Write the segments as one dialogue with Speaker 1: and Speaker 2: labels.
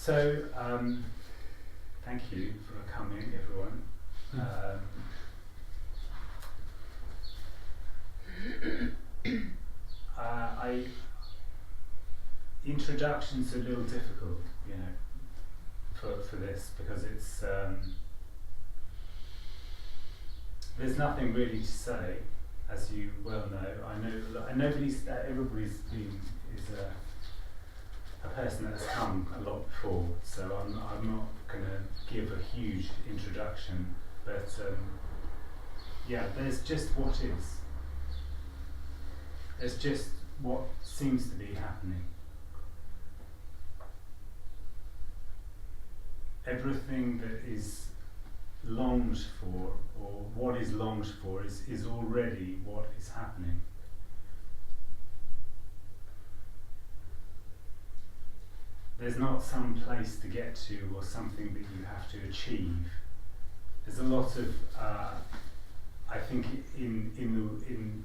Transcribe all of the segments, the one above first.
Speaker 1: So, thank you for coming, everyone. Introduction's a little difficult, for this, because it's there's nothing really to say, as you well know. I know everybody's is a person that's come a lot before, so I'm not going to give a huge introduction, but there's just what is. There's just what seems to be happening. Everything that is longed for, or what is longed for, is already what is happening. There's not some place to get to or something that you have to achieve. There's a lot of, I think, in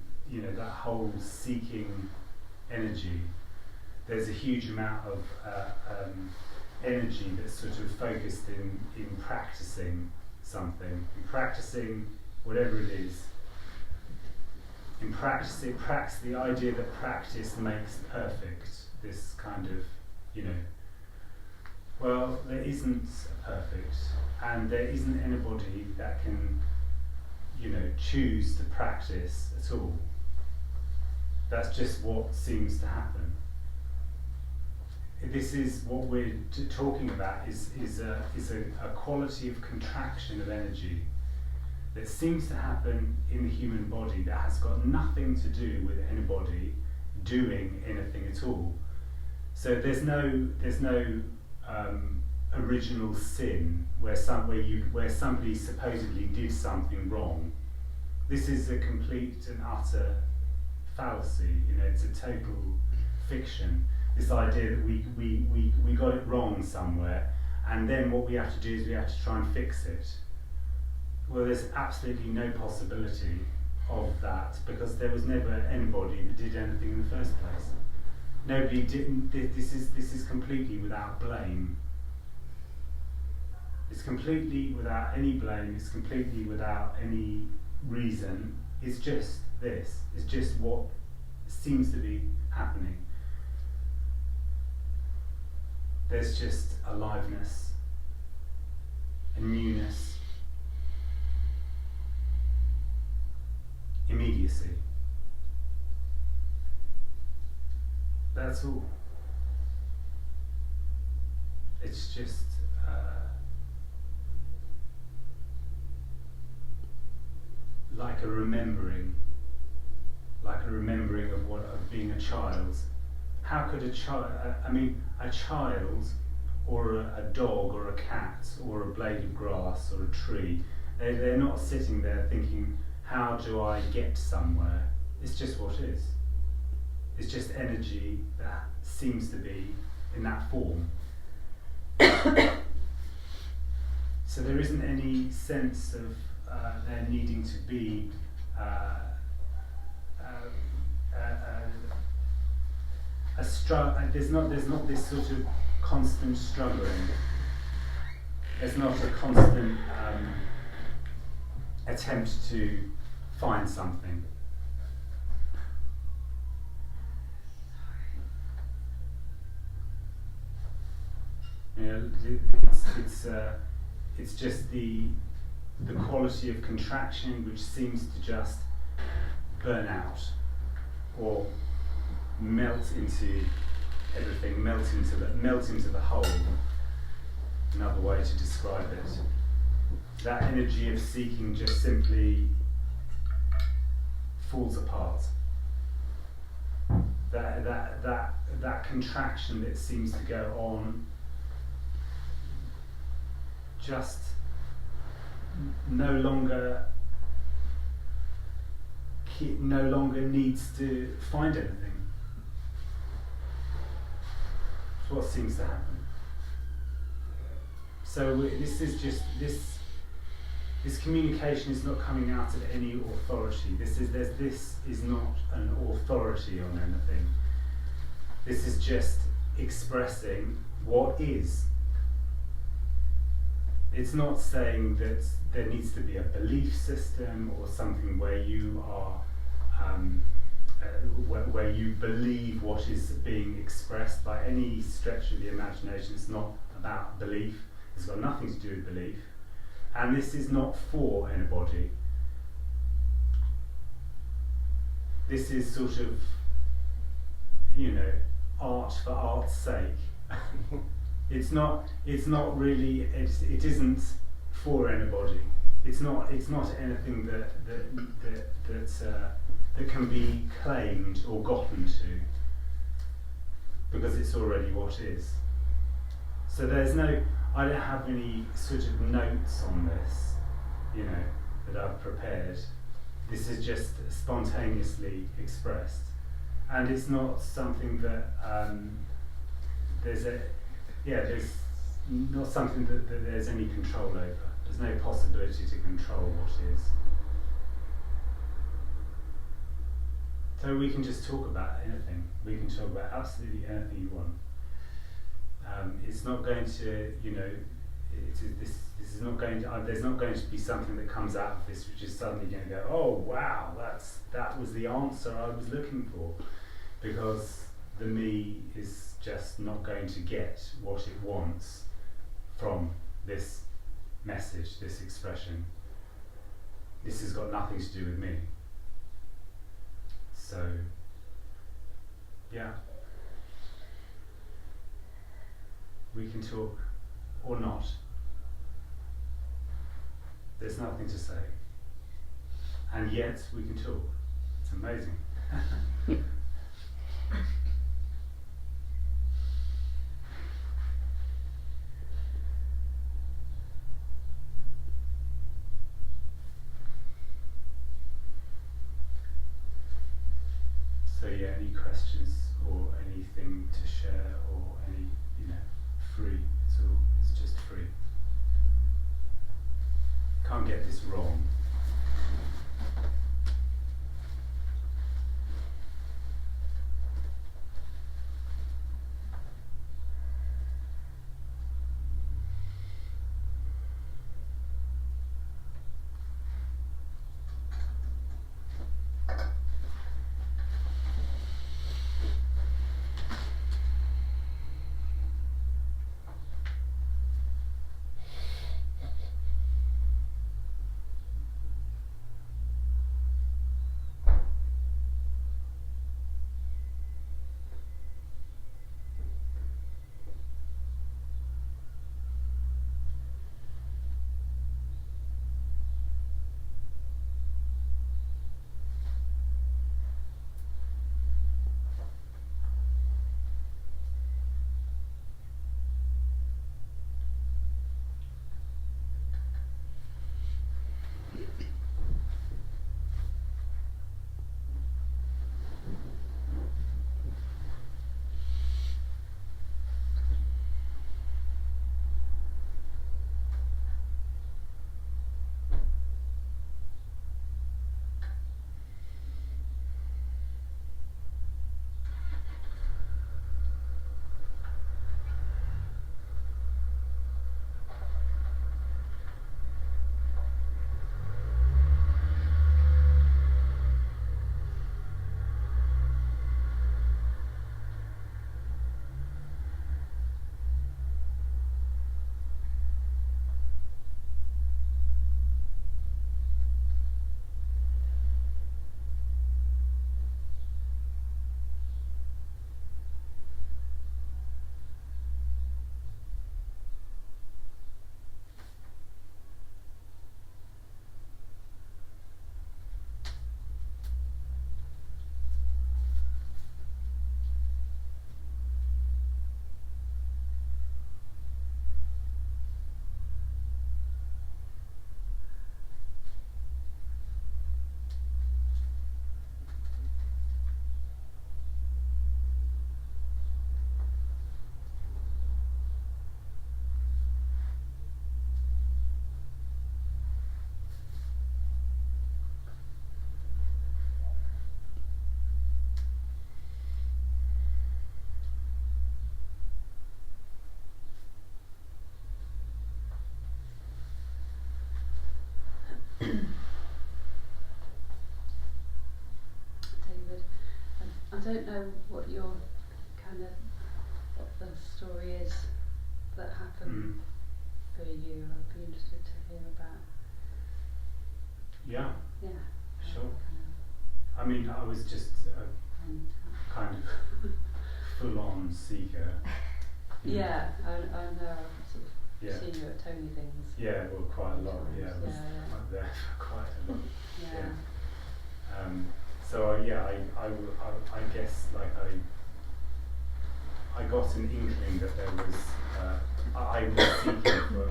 Speaker 1: that whole seeking energy. There's a huge amount of energy that's sort of focused in practicing something, in practicing whatever it is. In practice, the idea that practice makes perfect. This kind of, well, there isn't perfect, and there isn't anybody that can, choose to practice at all. That's just what seems to happen. This is what we're talking about, is a quality of contraction of energy that seems to happen in the human body that has got nothing to do with anybody doing anything at all. So there's no original sin where somebody supposedly did something wrong. This is a complete and utter fallacy. It's a total fiction. This idea that we got it wrong somewhere, and then what we have to do is we have to try and fix it. Well, there's absolutely no possibility of that, because there was never anybody that did anything in the first place. Nobody didn't. This is completely without blame. It's completely without any blame. It's completely without any reason. It's just this. It's just what seems to be happening. There's just aliveness, a newness, immediacy. That's all. It's just like a remembering of being a child. How could a child, a child or a dog or a cat or a blade of grass or a tree, they're not sitting there thinking, how do I get somewhere? It's just what is. It's just energy that seems to be in that form. So there isn't any sense of there needing to be a struggle. There's not this sort of constant struggling. There's not a constant attempt to find something. It's just the quality of contraction which seems to just burn out or melt into everything, melt into the whole. Another way to describe it. That energy of seeking just simply falls apart. That contraction that seems to go on just no longer needs to find anything. It's what seems to happen. So this communication is not coming out of any authority. This is not an authority on anything. This is just expressing what is. It's not saying that there needs to be a belief system or something where you are, where you believe what is being expressed by any stretch of the imagination. It's not about belief. It's got nothing to do with belief. And this is not for anybody. This is sort of, art for art's sake. It isn't for anybody. It's not anything that can be claimed or gotten to, because it's already what is. So I don't have any sort of notes on this, that I've prepared. This is just spontaneously expressed, and it's not something that there's not something that there's any control over. There's no possibility to control what is. So we can just talk about anything. We can talk about absolutely anything you want. It's not going to, this is not going to. There's not going to be something that comes out of this which is suddenly going to go, oh wow, that was the answer I was looking for, because the me is just not going to get what it wants from this message, this expression. This has got nothing to do with me. So, yeah. We can talk or not. There's nothing to say. And yet we can talk. It's amazing. So yeah, any questions or anything to share or any, free. It's just free. Can't get this wrong.
Speaker 2: don't know what your kind of what the story is that happened for you. I'd be interested to hear about.
Speaker 1: Yeah.
Speaker 2: Yeah.
Speaker 1: Sure. I mean, I was just a kind of full-on seeker.
Speaker 2: Yeah, I know. I've sort of seen you at Tony things.
Speaker 1: Yeah, well, quite a lot. Yeah, I was up there for quite a lot.
Speaker 2: Yeah.
Speaker 1: So I guess like I got an inkling that there was I was seeking for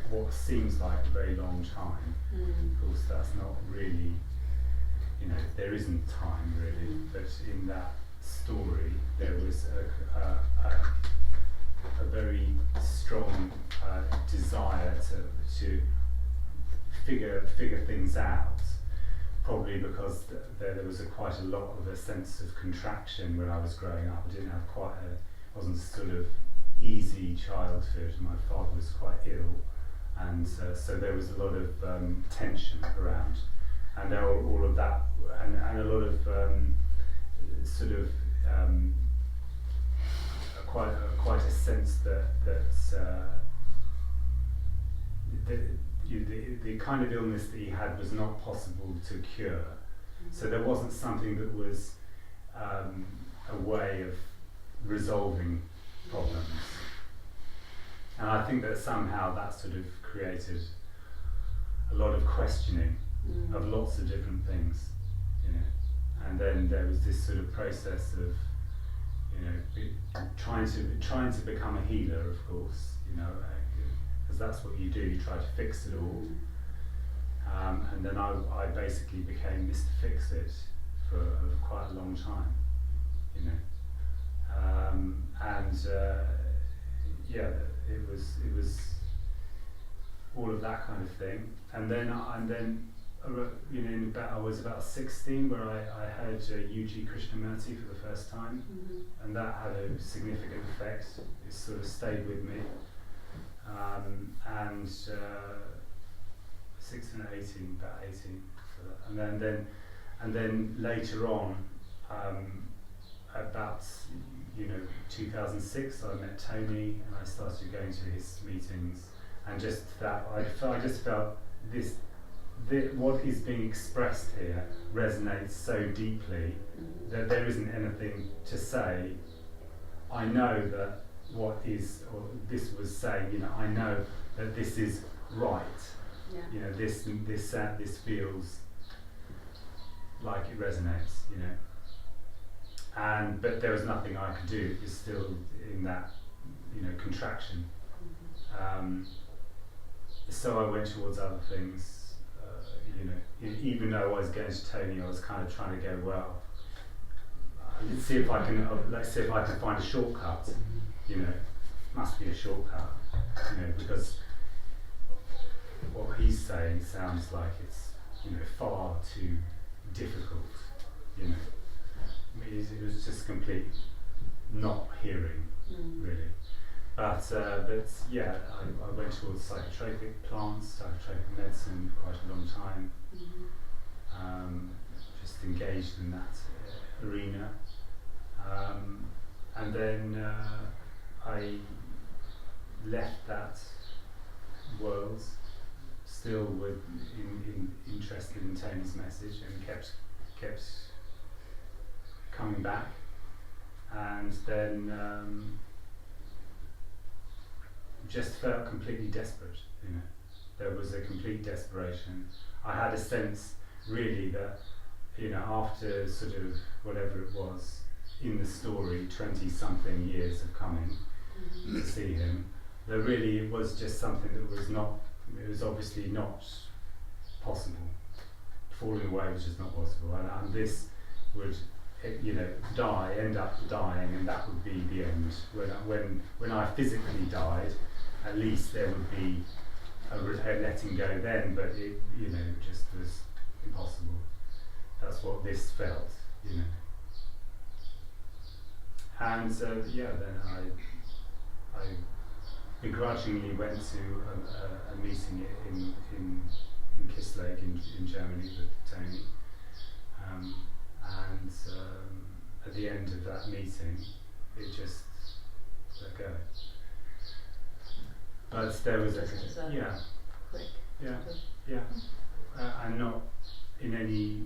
Speaker 1: what seems like a very long time. Of course, that's not really, there isn't time really, but in that story there was a very strong desire to figure things out. Probably because there was quite a lot of a sense of contraction when I was growing up. I didn't have wasn't sort of easy childhood. My father was quite ill, and so there was a lot of tension around, and all of that, and a lot of sort of quite a sense that the kind of illness that he had was not possible to cure. So there wasn't something that was a way of resolving problems. And I think that somehow that sort of created a lot of questioning of lots of different things, And then there was this sort of process of, trying to become a healer, of course, because that's what you do. You try to fix it all, and then I basically became Mr. Fix-It for quite a long time, it was all of that kind of thing, and then I was about 16 where I heard U.G. Krishnamurti for the first time, and that had a significant effect. It sort of stayed with me, and 16 or 18, about 18, and then later on, about 2006, I met Tony and I started going to his meetings, and just that I just felt what is being expressed here resonates so deeply that there isn't anything to say. I know that this was saying, I know that this is right. Yeah. This feels like it resonates, but there was nothing I could do. It was still in that, contraction. So I went towards other things. Even though I was going to Tony, I was kind of trying to go, well, let's see if I can find a shortcut. Must be a shortcut. Because what he's saying sounds like it's far too difficult. It was just complete not hearing, really. But yeah, I went towards psychotropic plants, psychotropic medicine for quite a long time. Just engaged in that arena, and then I left that world, still interested in Tony's message, and kept coming back, and then just felt completely desperate. There was a complete desperation. I had a sense, really, that after sort of whatever it was in the story, 20-something years of coming to see him, that really it was just something that was not. It was obviously not possible. Falling away was just not possible, and this would, end up dying, and that would be the end. When I physically died, at least there would be a letting go then, but it just was impossible. That's what this felt, And then I begrudgingly went to a meeting in Kisslake in Germany with Tony, and at the end of that meeting, it just let go. But there was
Speaker 2: Just as a
Speaker 1: yeah,
Speaker 2: quick
Speaker 1: yeah,
Speaker 2: sort of-
Speaker 1: yeah, and not in any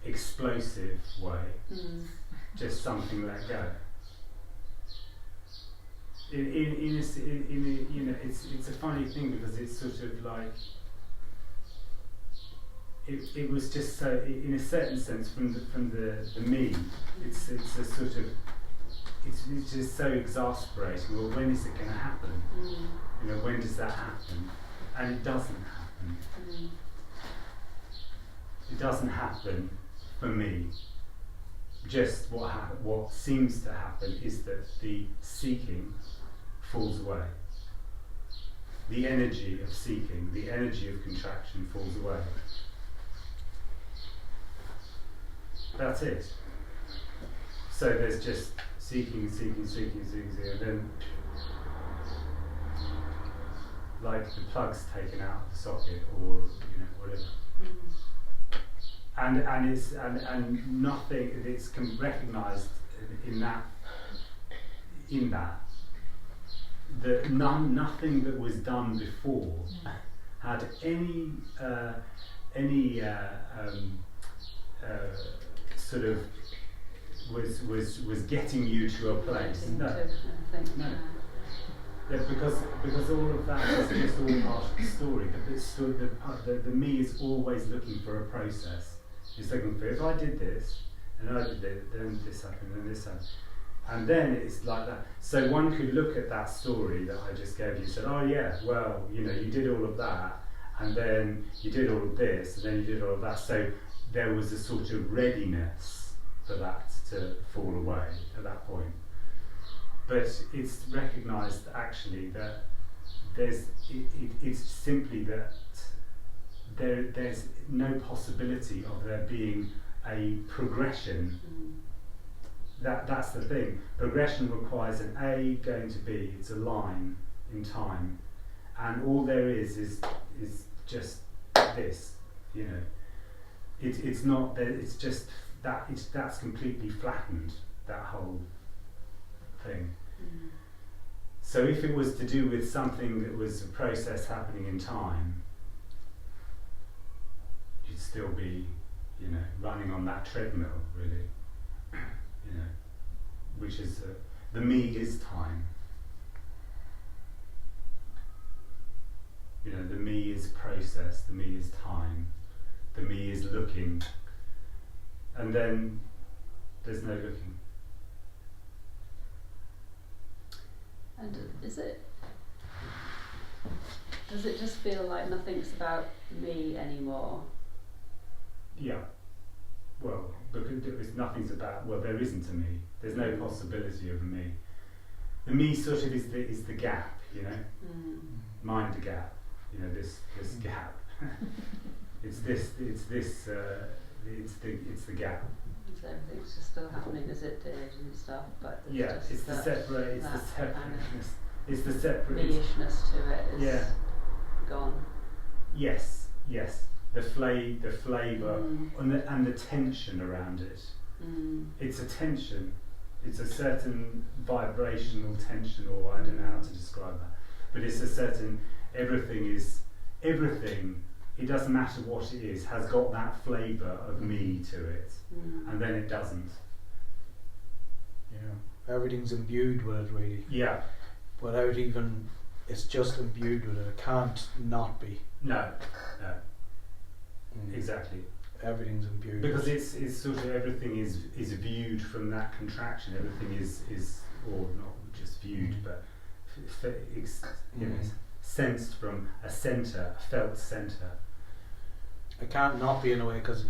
Speaker 1: explosive way, just something let go. It's a funny thing because it's sort of like it was just so, in a certain sense, from the me, it's a sort of it's just so exasperating. Well, when is it going to happen? When does that happen? And it doesn't happen. It doesn't happen for me. Just what seems to happen is that the seeking falls away. The energy of seeking, the energy of contraction falls away. That's it. So there's just seeking, and then like the plug's taken out of the socket, or whatever. And nothing it's recognised in that nothing that was done before had any sort of was getting you to a place. No. Yeah, because all of that is just all part of the story. The me is always looking for a process. It's looking for, if I did this, and I did it, then this happened, and this happened. And then it's like that. So one could look at that story that I just gave you and said, oh yeah, well, you did all of that, and then you did all of this, and then you did all of that. So there was a sort of readiness for that to fall away at that point. But it's recognised actually that it's simply that there's no possibility of there being a progression. That's the thing. Progression requires an A going to B. It's a line in time, and all there is just this. It's not that. It's just that. That's completely flattened. That whole thing. So if it was to do with something that was a process happening in time, you'd still be, running on that treadmill, really. Which is the me is time. The me is process. The me is time. The me is looking, and then there's no looking.
Speaker 2: And does it just feel like nothing's about me anymore?
Speaker 1: Yeah. Well, because nothing's about, there isn't a me. There's no possibility of a me. The me sort of is the gap, Mind the gap, this gap. It's the gap.
Speaker 2: So everything's just still happening as it did and stuff, but
Speaker 1: it's the separateness. It's the separate
Speaker 2: me-ishness to it is gone.
Speaker 1: Yes. The flavour and the tension around it. It's a tension. It's a certain vibrational tension, or I don't know how to describe that. But it's a certain everything. It doesn't matter what it is, has got that flavour of me to it, and then it doesn't.
Speaker 3: Everything's imbued with it, really.
Speaker 1: Yeah.
Speaker 3: Without even, it's just imbued with it. It can't not be.
Speaker 1: No. Exactly.
Speaker 3: Everything's imbued.
Speaker 1: Because it's sort of everything is viewed from that contraction. Everything is or not just viewed, but sensed from a centre, a felt centre.
Speaker 3: It can't not be in a way, because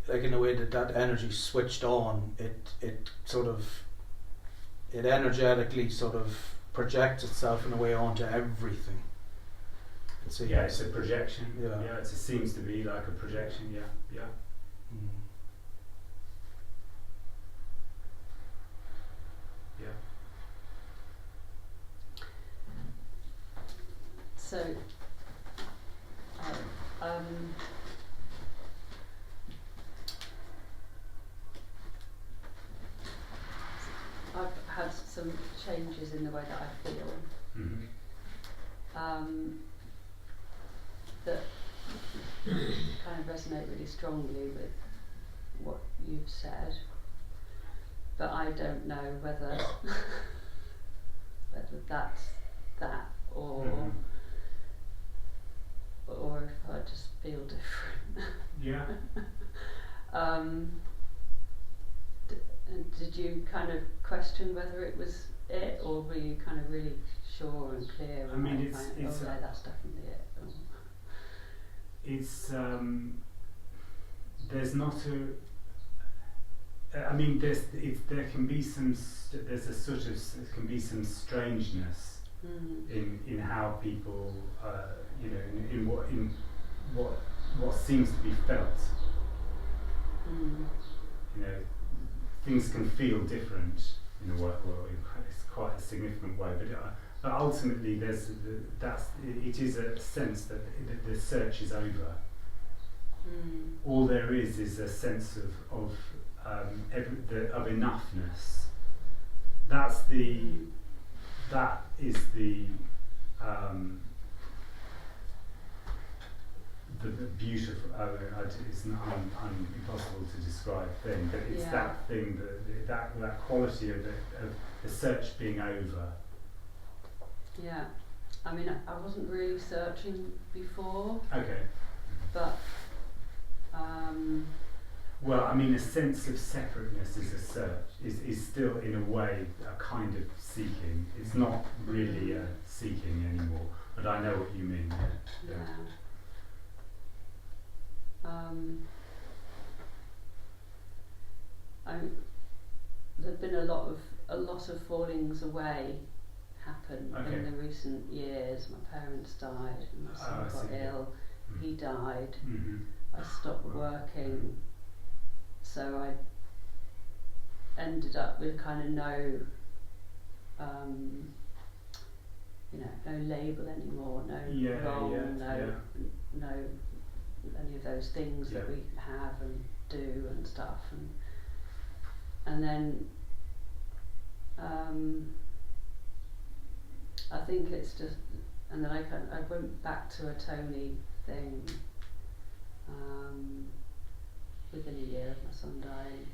Speaker 3: like in a way that energy switched on, it energetically sort of projects itself in a way onto everything.
Speaker 1: It's a projection. Yeah, it seems to be like a projection. Yeah.
Speaker 2: So, had some changes in the way that I feel. That kind of resonate really strongly with what you've said, but I don't know whether whether that's that or if I just feel different.
Speaker 1: Yeah.
Speaker 2: Did you kind of question whether it was it, or were you kind of really sure and clear?
Speaker 1: I mean,
Speaker 2: it's yeah, that's definitely it.
Speaker 1: It's there's not a. I mean, there can be some. There's a sort of there can be some strangeness in how people, you know, in what seems to be felt. You know, things can feel different in a way. Well, it's quite a significant way, but ultimately, it is a sense that the search is over. All there is a sense of enoughness. That is the beautiful. It's an impossible to describe thing, but it's that thing, that quality of the search being over.
Speaker 2: Yeah, I mean, I wasn't really searching before.
Speaker 1: Okay.
Speaker 2: But.
Speaker 1: Well, I mean, a sense of separateness is a search, is still in a way a kind of seeking. It's not really a seeking anymore, but I know what you mean.
Speaker 2: Yeah. There've been a lot of fallings away happen in the recent years. My parents died, and my son got ill. He died. I stopped working, so I ended up with kind of no label anymore, no role, no any of those things that we have and do and stuff, and then I think it's just, and then I went back to a Tony thing within a year of my son dying,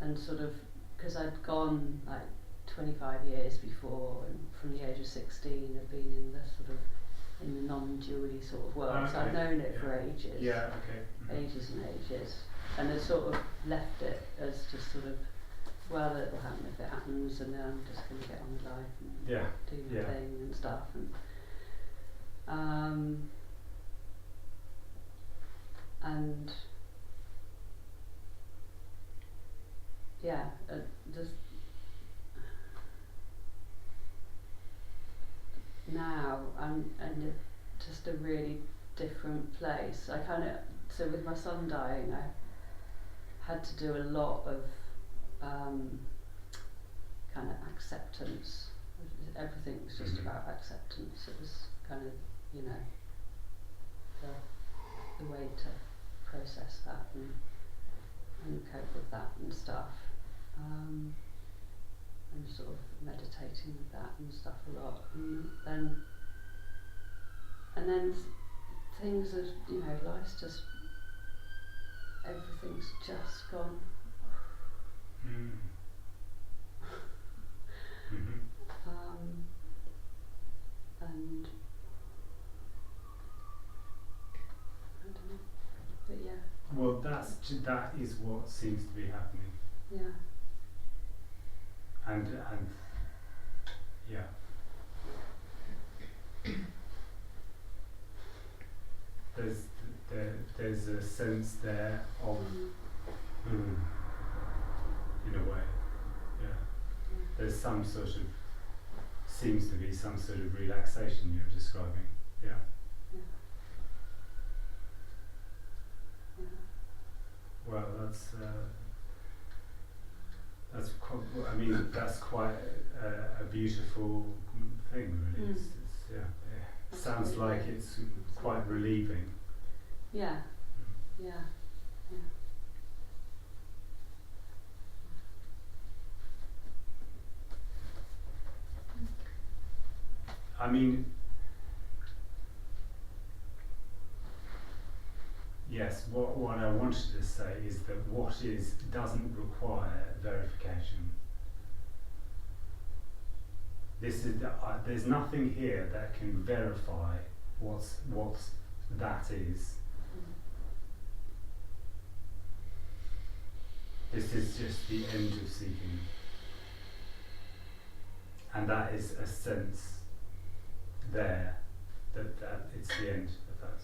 Speaker 2: and sort of, because I'd gone like 25 years before, and from the age of 16 I've been in the sort of in the non-jewelry sort of world, so I've known it for ages, ages and ages, and I sort of left it as just sort of, well, it'll happen if it happens, and then I'm just going to get on with life and do my thing and stuff, and just now I'm in just a really different place. I kind of, so with my son dying, I had to do a lot of kind of acceptance. Everything was just about acceptance. It was kind of, you know, the way to process that and cope with that and stuff. And sort of meditating with that and stuff a lot. And then things are, you know, life's just, everything's just gone. And I don't know, but yeah.
Speaker 1: Well, that is what seems to be happening.
Speaker 2: Yeah.
Speaker 1: And yeah. There's a sense there of in a way, there's some sort of, seems to be some sort of relaxation you're describing, well, that's quite, I mean, that's quite a beautiful thing, really. It sounds like it's quite relieving.
Speaker 2: Yeah.
Speaker 1: I mean, yes, what I wanted to say is that what is doesn't require verification. This is there's nothing here that can verify what that is. This is just the end of seeking, and that is a sense there that it's the end of that.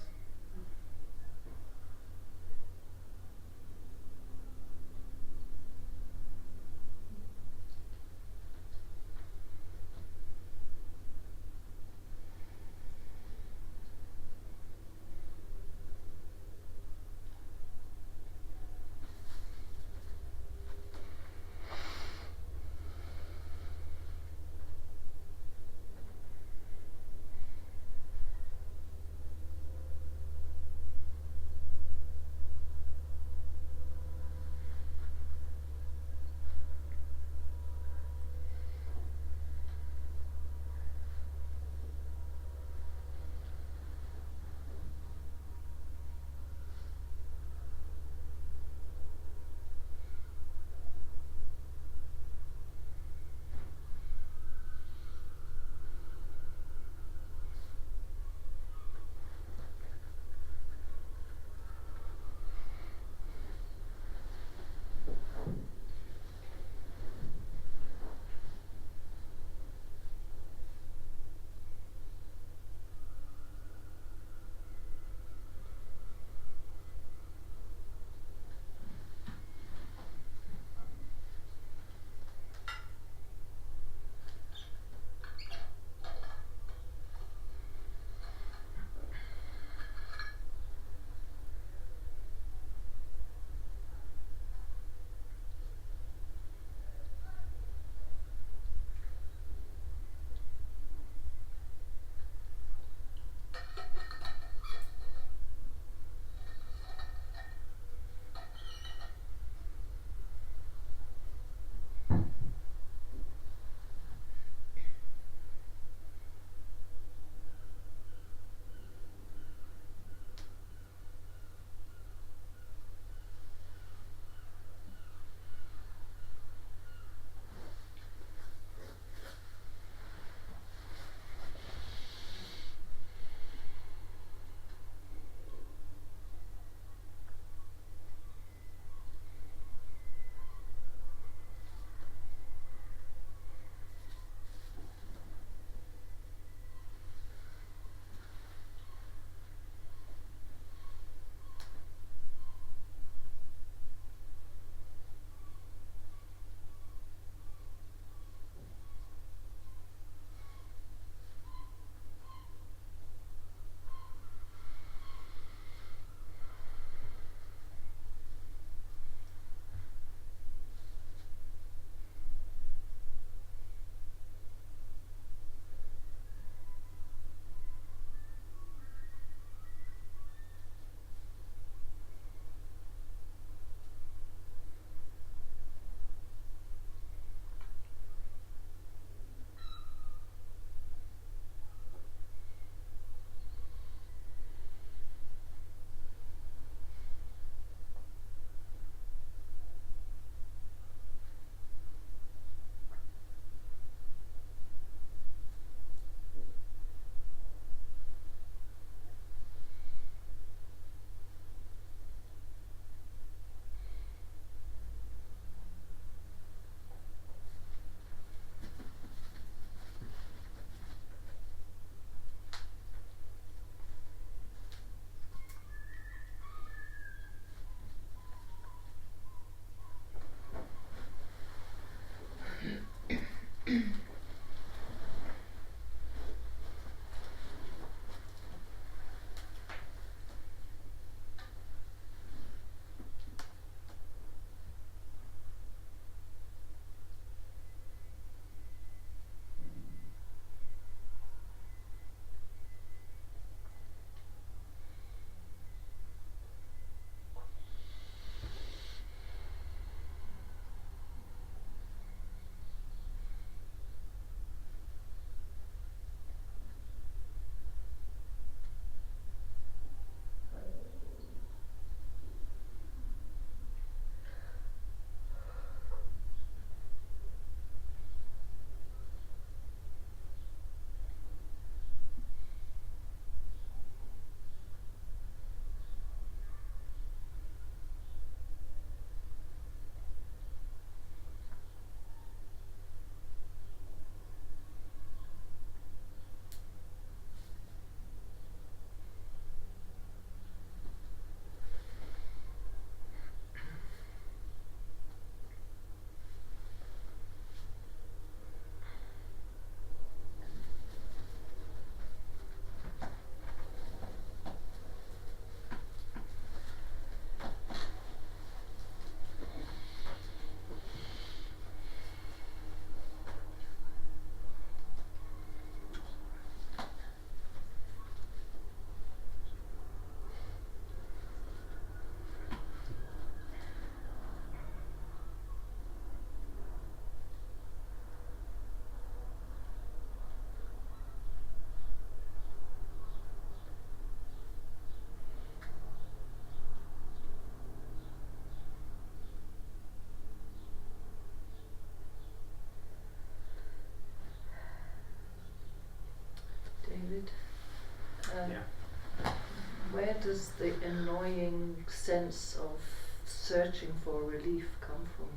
Speaker 4: sense of searching for relief come from?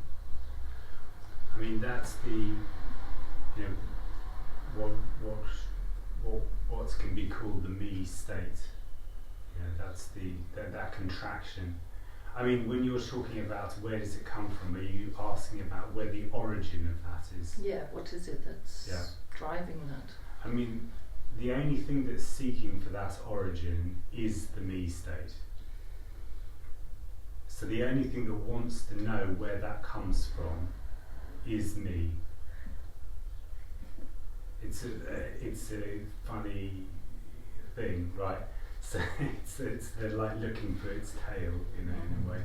Speaker 1: I mean, that's the, what can be called the me state. That's that contraction. I mean, when you're talking about where does it come from, are you asking about where the origin of that is?
Speaker 4: Yeah, what is it that's driving that?
Speaker 1: I mean, the only thing that's seeking for that origin is the me state. So the only thing that wants to know where that comes from is me. It's a funny thing, right? So it's they're like looking for its tail, in a way.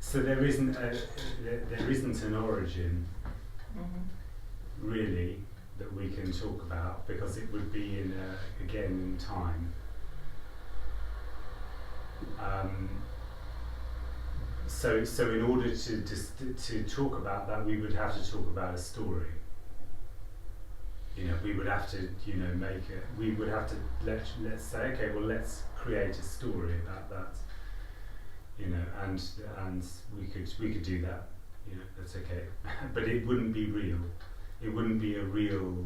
Speaker 1: So there isn't an origin, really, that we can talk about, because it would be in time. So in order to talk about that, we would have to talk about a story. We would have to, make it. We would have to let's say, okay, well, let's create a story about that. And we could do that. That's okay. But it wouldn't be real. It wouldn't be a real.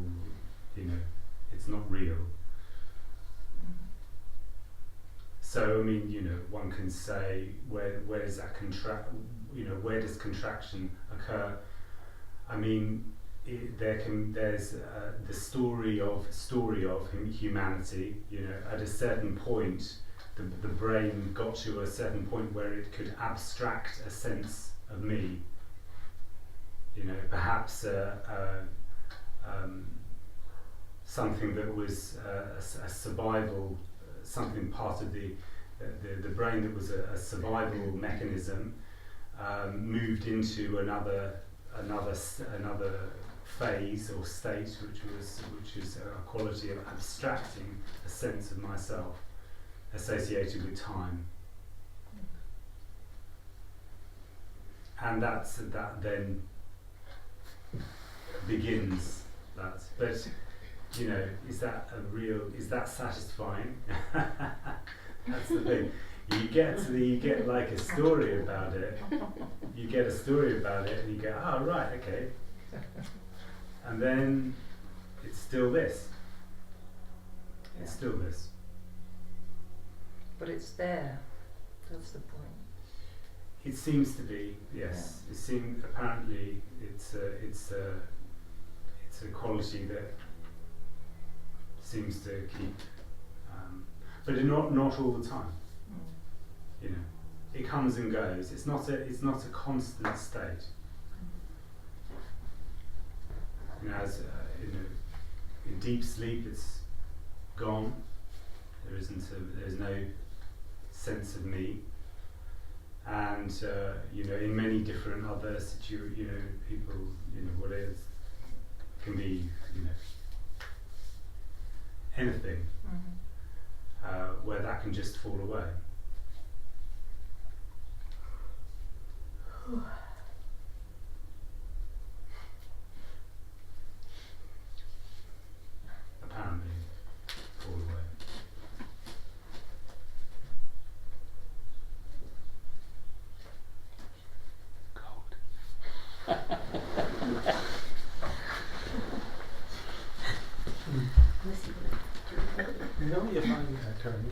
Speaker 1: It's not real. So I mean, one can say where does that where does contraction occur? I mean, there's the story of humanity. At a certain point, the brain got to a certain point where it could abstract a sense of me. Perhaps something that was a survival. Something part of the brain that was a survival mechanism moved into another phase or state, which is a quality of abstracting a sense of myself associated with time, and that then begins that. But is that satisfying? That's the thing. You get like a story about it. You get a story about it, and you go, oh right, okay. And then it's still this. It's still this.
Speaker 4: But it's there. That's the point.
Speaker 1: It seems to be, yes. Yeah. It seems apparently it's a quality that seems to keep, but not all the time. It comes and goes. It's not a constant state. In deep sleep, it's gone. There's no sense of me. And in many different other people, what is can be, anything, where that can just fall away. Apparently, fall away.
Speaker 3: No, you're fine, Karen.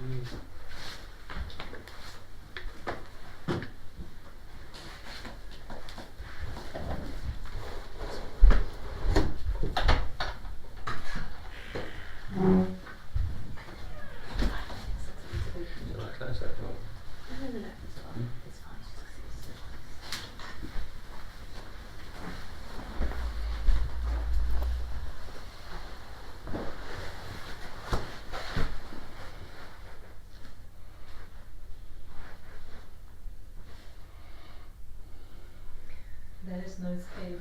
Speaker 4: There is no escape.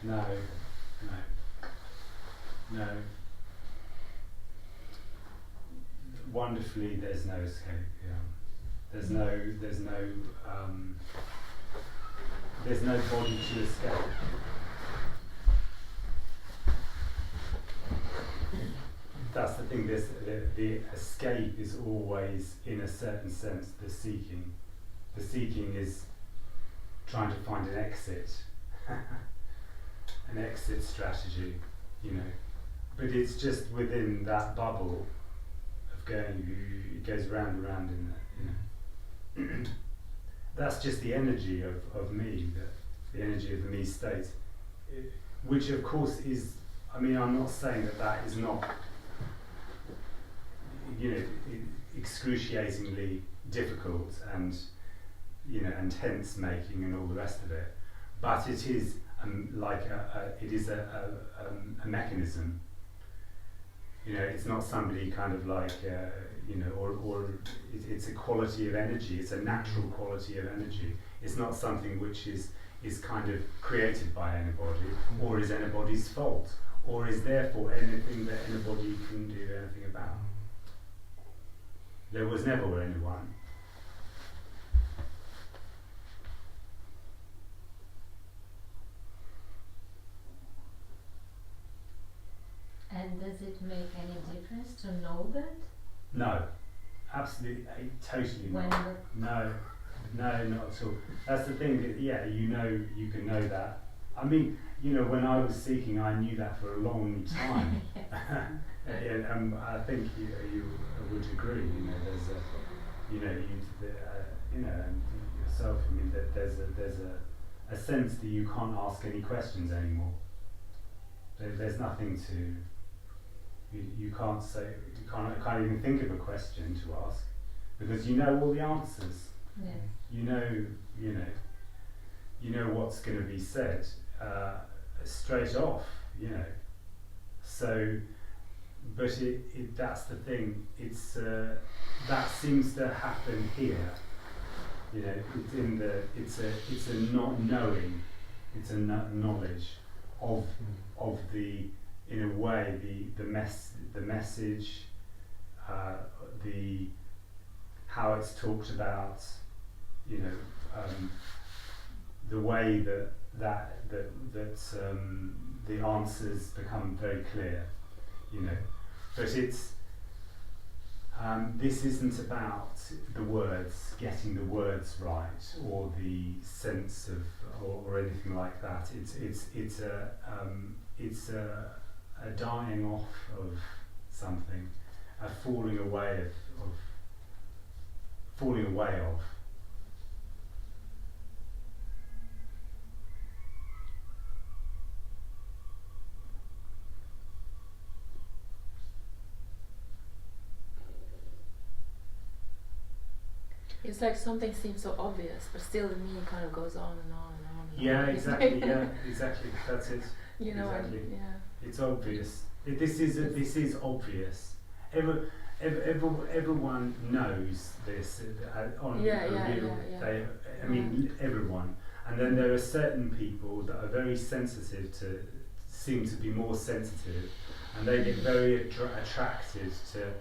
Speaker 1: No. Wonderfully, there's no escape. Yeah. There's no body to escape. that's the thing. The escape is always, in a certain sense, the seeking. The seeking is trying to find an exit, an exit strategy, you know. But it's just within that bubble of going. It goes round and round in the, you know. That's just the energy of me, the energy of the me state, which of course is. I mean, I'm not saying that is not, you know, excruciatingly difficult and, you know, and tense making and all the rest of it, but it is a mechanism. You know, it's not somebody kind of like, you know, or it's a quality of energy. It's a natural quality of energy. It's not something which is kind of created by anybody, or is anybody's fault, or is therefore anything that anybody can do anything about. There was never anyone.
Speaker 5: And does it make any difference to know that?
Speaker 1: No, absolutely, totally
Speaker 5: When
Speaker 1: not. No, not at all. That's the thing. That, yeah, you know, you can know that. I mean, you know, when I was seeking, I knew that for a long time. And I think you would agree. You know, there's a, you know, you know, and yourself. I mean, that there's a sense that you can't ask any questions anymore. There's nothing to. You can't say. You can't even think of a question to ask, because you know all the answers.
Speaker 5: Yes.
Speaker 1: You know what's going to be said straight off, you know. So, but that's the thing. It's that seems to happen here. You know, it's a not knowing. It's a knowledge of the, in a way, the message, the how it's talked about. You know, the way that the answers become very clear, you know. But it's this isn't about the words, getting the words right, or the sense of, or anything like that. It's a dying off of something, a falling away of.
Speaker 6: It's like something seems so obvious, but still the meaning kind of goes on and on and on. And
Speaker 1: Yeah,
Speaker 6: on.
Speaker 1: exactly. Yeah, exactly. That's it.
Speaker 6: You know,
Speaker 1: exactly.
Speaker 6: yeah.
Speaker 1: It's obvious. This is obvious. Everyone knows this. I mean, everyone. And then there are certain people that are very sensitive to, seem to be more sensitive, and they get very attracted to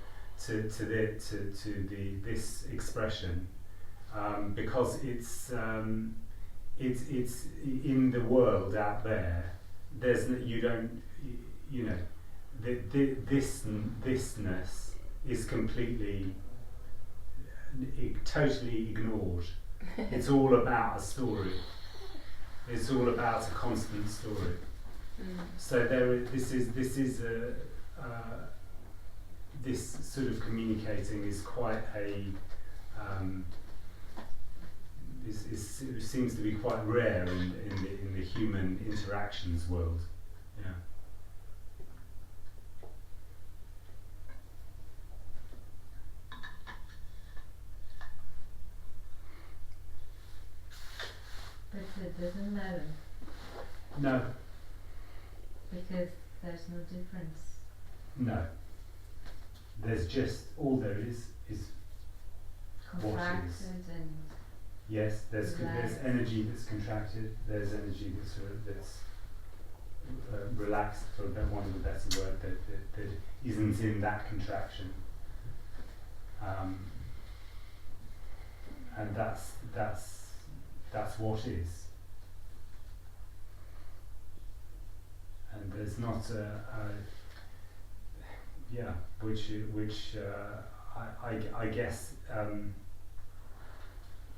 Speaker 1: this expression, because it's in the world out there. Thisness is completely, totally ignored. It's all about a story. It's all about a constant story. So this sort of communicating is quite a seems to be quite rare in the human interactions world. Yeah.
Speaker 5: But it doesn't matter.
Speaker 1: No.
Speaker 5: Because there's no difference.
Speaker 1: No. There's just, all there is
Speaker 5: Contracted and
Speaker 1: yes, there's
Speaker 5: relaxed.
Speaker 1: energy that's contracted, there's energy that's relaxed, for want of a better word, that isn't in that contraction. And that's what is. And there's not yeah, which I guess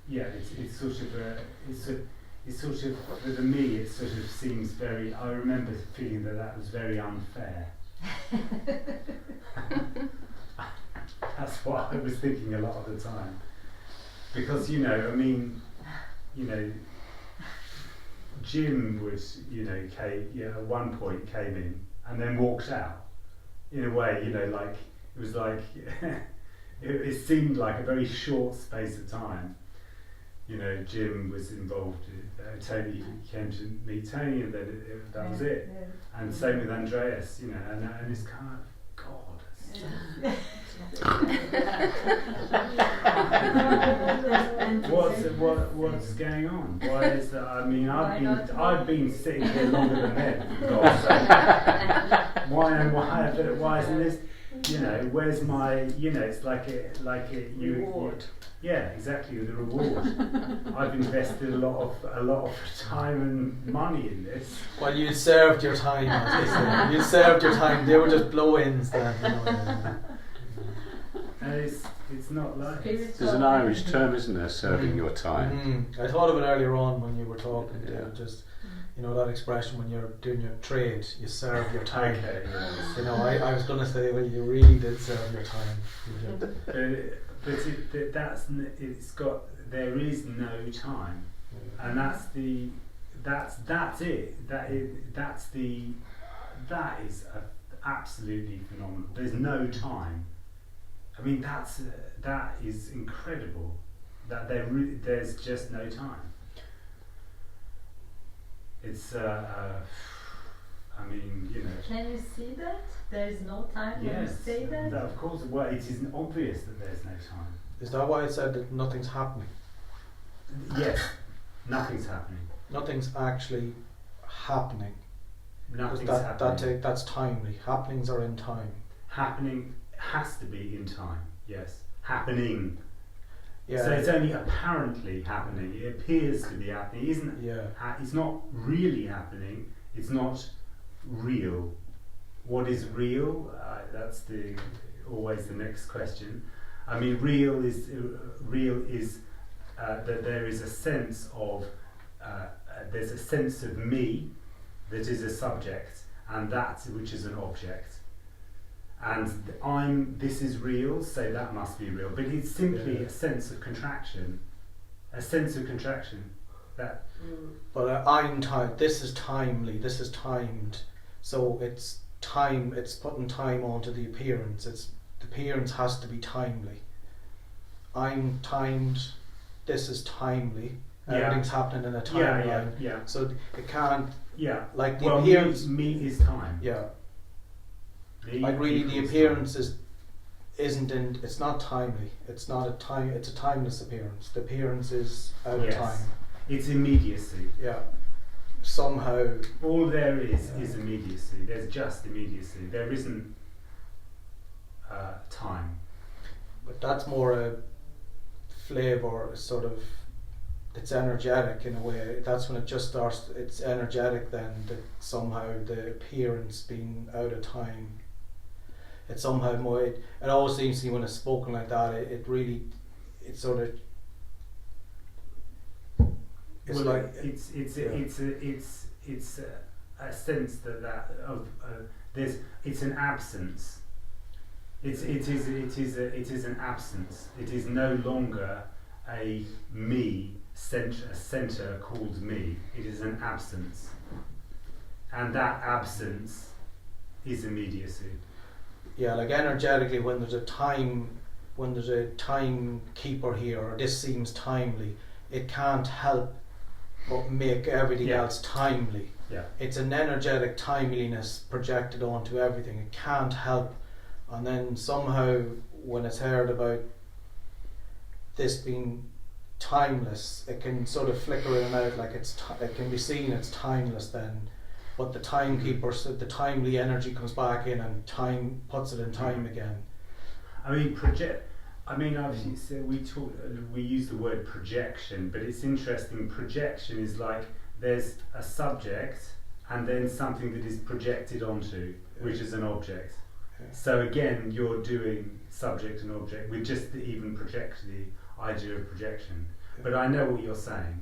Speaker 1: yeah, it's sort of it's sort of for me it sort of seems very. I remember feeling that was very unfair. That's what I was thinking a lot of the time, because I mean, Jim would at one point came in and then walked out. In a way, like it was like it seemed like a very short space of time. Jim was involved. Tony came to meet Tony, and then that was it.
Speaker 4: Yeah.
Speaker 1: And same with Andreas, and it's kind of God. What's going on? Why is that? I mean, I've been sitting here longer than them. For God's sake. Why isn't this? Where's my? It's like
Speaker 2: Reward.
Speaker 1: Yeah, exactly, the reward. I've invested a lot of time and money in this.
Speaker 3: Well, you served your time, as they say. You served your time. They were just blow-ins then.
Speaker 1: And it's not like
Speaker 7: There's an Irish term, isn't there? Serving your time.
Speaker 3: I thought of it earlier on when you were talking.
Speaker 7: Yeah.
Speaker 3: Just that expression when you're doing your trade, you serve your time.
Speaker 1: Okay, yes.
Speaker 3: I was going to say, well, you really did serve your time. You did.
Speaker 1: There is no time, and that's it. That is absolutely phenomenal. There's no time. I mean, that is incredible. That there's just no time. It's I mean,
Speaker 5: Can you see that? There is no time when you
Speaker 1: yes,
Speaker 5: say that?
Speaker 1: of course. Well, it isn't obvious that there's no time.
Speaker 3: Is that why it said that nothing's happening?
Speaker 1: Yes, nothing's happening.
Speaker 3: Nothing's actually happening.
Speaker 1: Nothing's
Speaker 3: That
Speaker 1: happening.
Speaker 3: that's timely. Happenings are in time.
Speaker 1: Happening has to be in time. Yes, happening.
Speaker 3: Yeah.
Speaker 1: So it's only apparently happening. It appears to be happening. It isn't.
Speaker 3: Yeah.
Speaker 1: It's not really happening. It's not real. What is real? That's always the next question. I mean, real is that there is a sense of there's a sense of me that is a subject, and that which is an object. And this is real, so that must be real. But it's simply a sense of contraction. A sense of contraction. That.
Speaker 3: But I'm timed. This is timely. This is timed. So it's time. It's putting time onto the appearance. The appearance has to be timely. I'm timed. This is timely.
Speaker 1: Yeah.
Speaker 3: Everything's happening in a timeline.
Speaker 1: Yeah.
Speaker 3: So it can't.
Speaker 1: Yeah.
Speaker 3: Like the
Speaker 1: Well,
Speaker 3: appearance.
Speaker 1: me is time.
Speaker 3: Yeah.
Speaker 1: Me
Speaker 3: Like really, the
Speaker 1: equals
Speaker 3: appearance
Speaker 1: time.
Speaker 3: isn't in. It's not timely. It's not a time. It's a timeless appearance. The appearance is out
Speaker 1: Yes.
Speaker 3: of time.
Speaker 1: It's immediacy.
Speaker 3: Yeah. Somehow.
Speaker 1: All there is immediacy. There's just immediacy. There isn't time.
Speaker 3: But that's more a flavour, sort of. It's energetic in a way. That's when it just starts. It's energetic then. That somehow the appearance being out of time. It's somehow more. It always seems to me when it's spoken like that. It really. It's sort of. It's
Speaker 1: Well,
Speaker 3: like
Speaker 1: it's a sense that of there's it's an absence. It is an absence. It is no longer a me center called me. It is an absence, and that absence is immediacy.
Speaker 3: Yeah, like energetically, when there's a timekeeper here, or this seems timely, it can't help but make everything else timely.
Speaker 1: Yeah.
Speaker 3: It's an energetic timeliness projected onto everything. It can't help, and then somehow when it's heard about this being timeless, it can sort of flicker in and out, like it can be seen it's timeless then, but the timekeeper, so the timely energy comes back in and time puts it in time again.
Speaker 1: I mean, obviously, so we use the word projection, but it's interesting. Projection is like there's a subject and then something that is projected onto, which is an object.
Speaker 3: Yeah.
Speaker 1: So again, you're doing subject and object with just the idea of projection.
Speaker 3: Yeah.
Speaker 1: But I know what you're saying.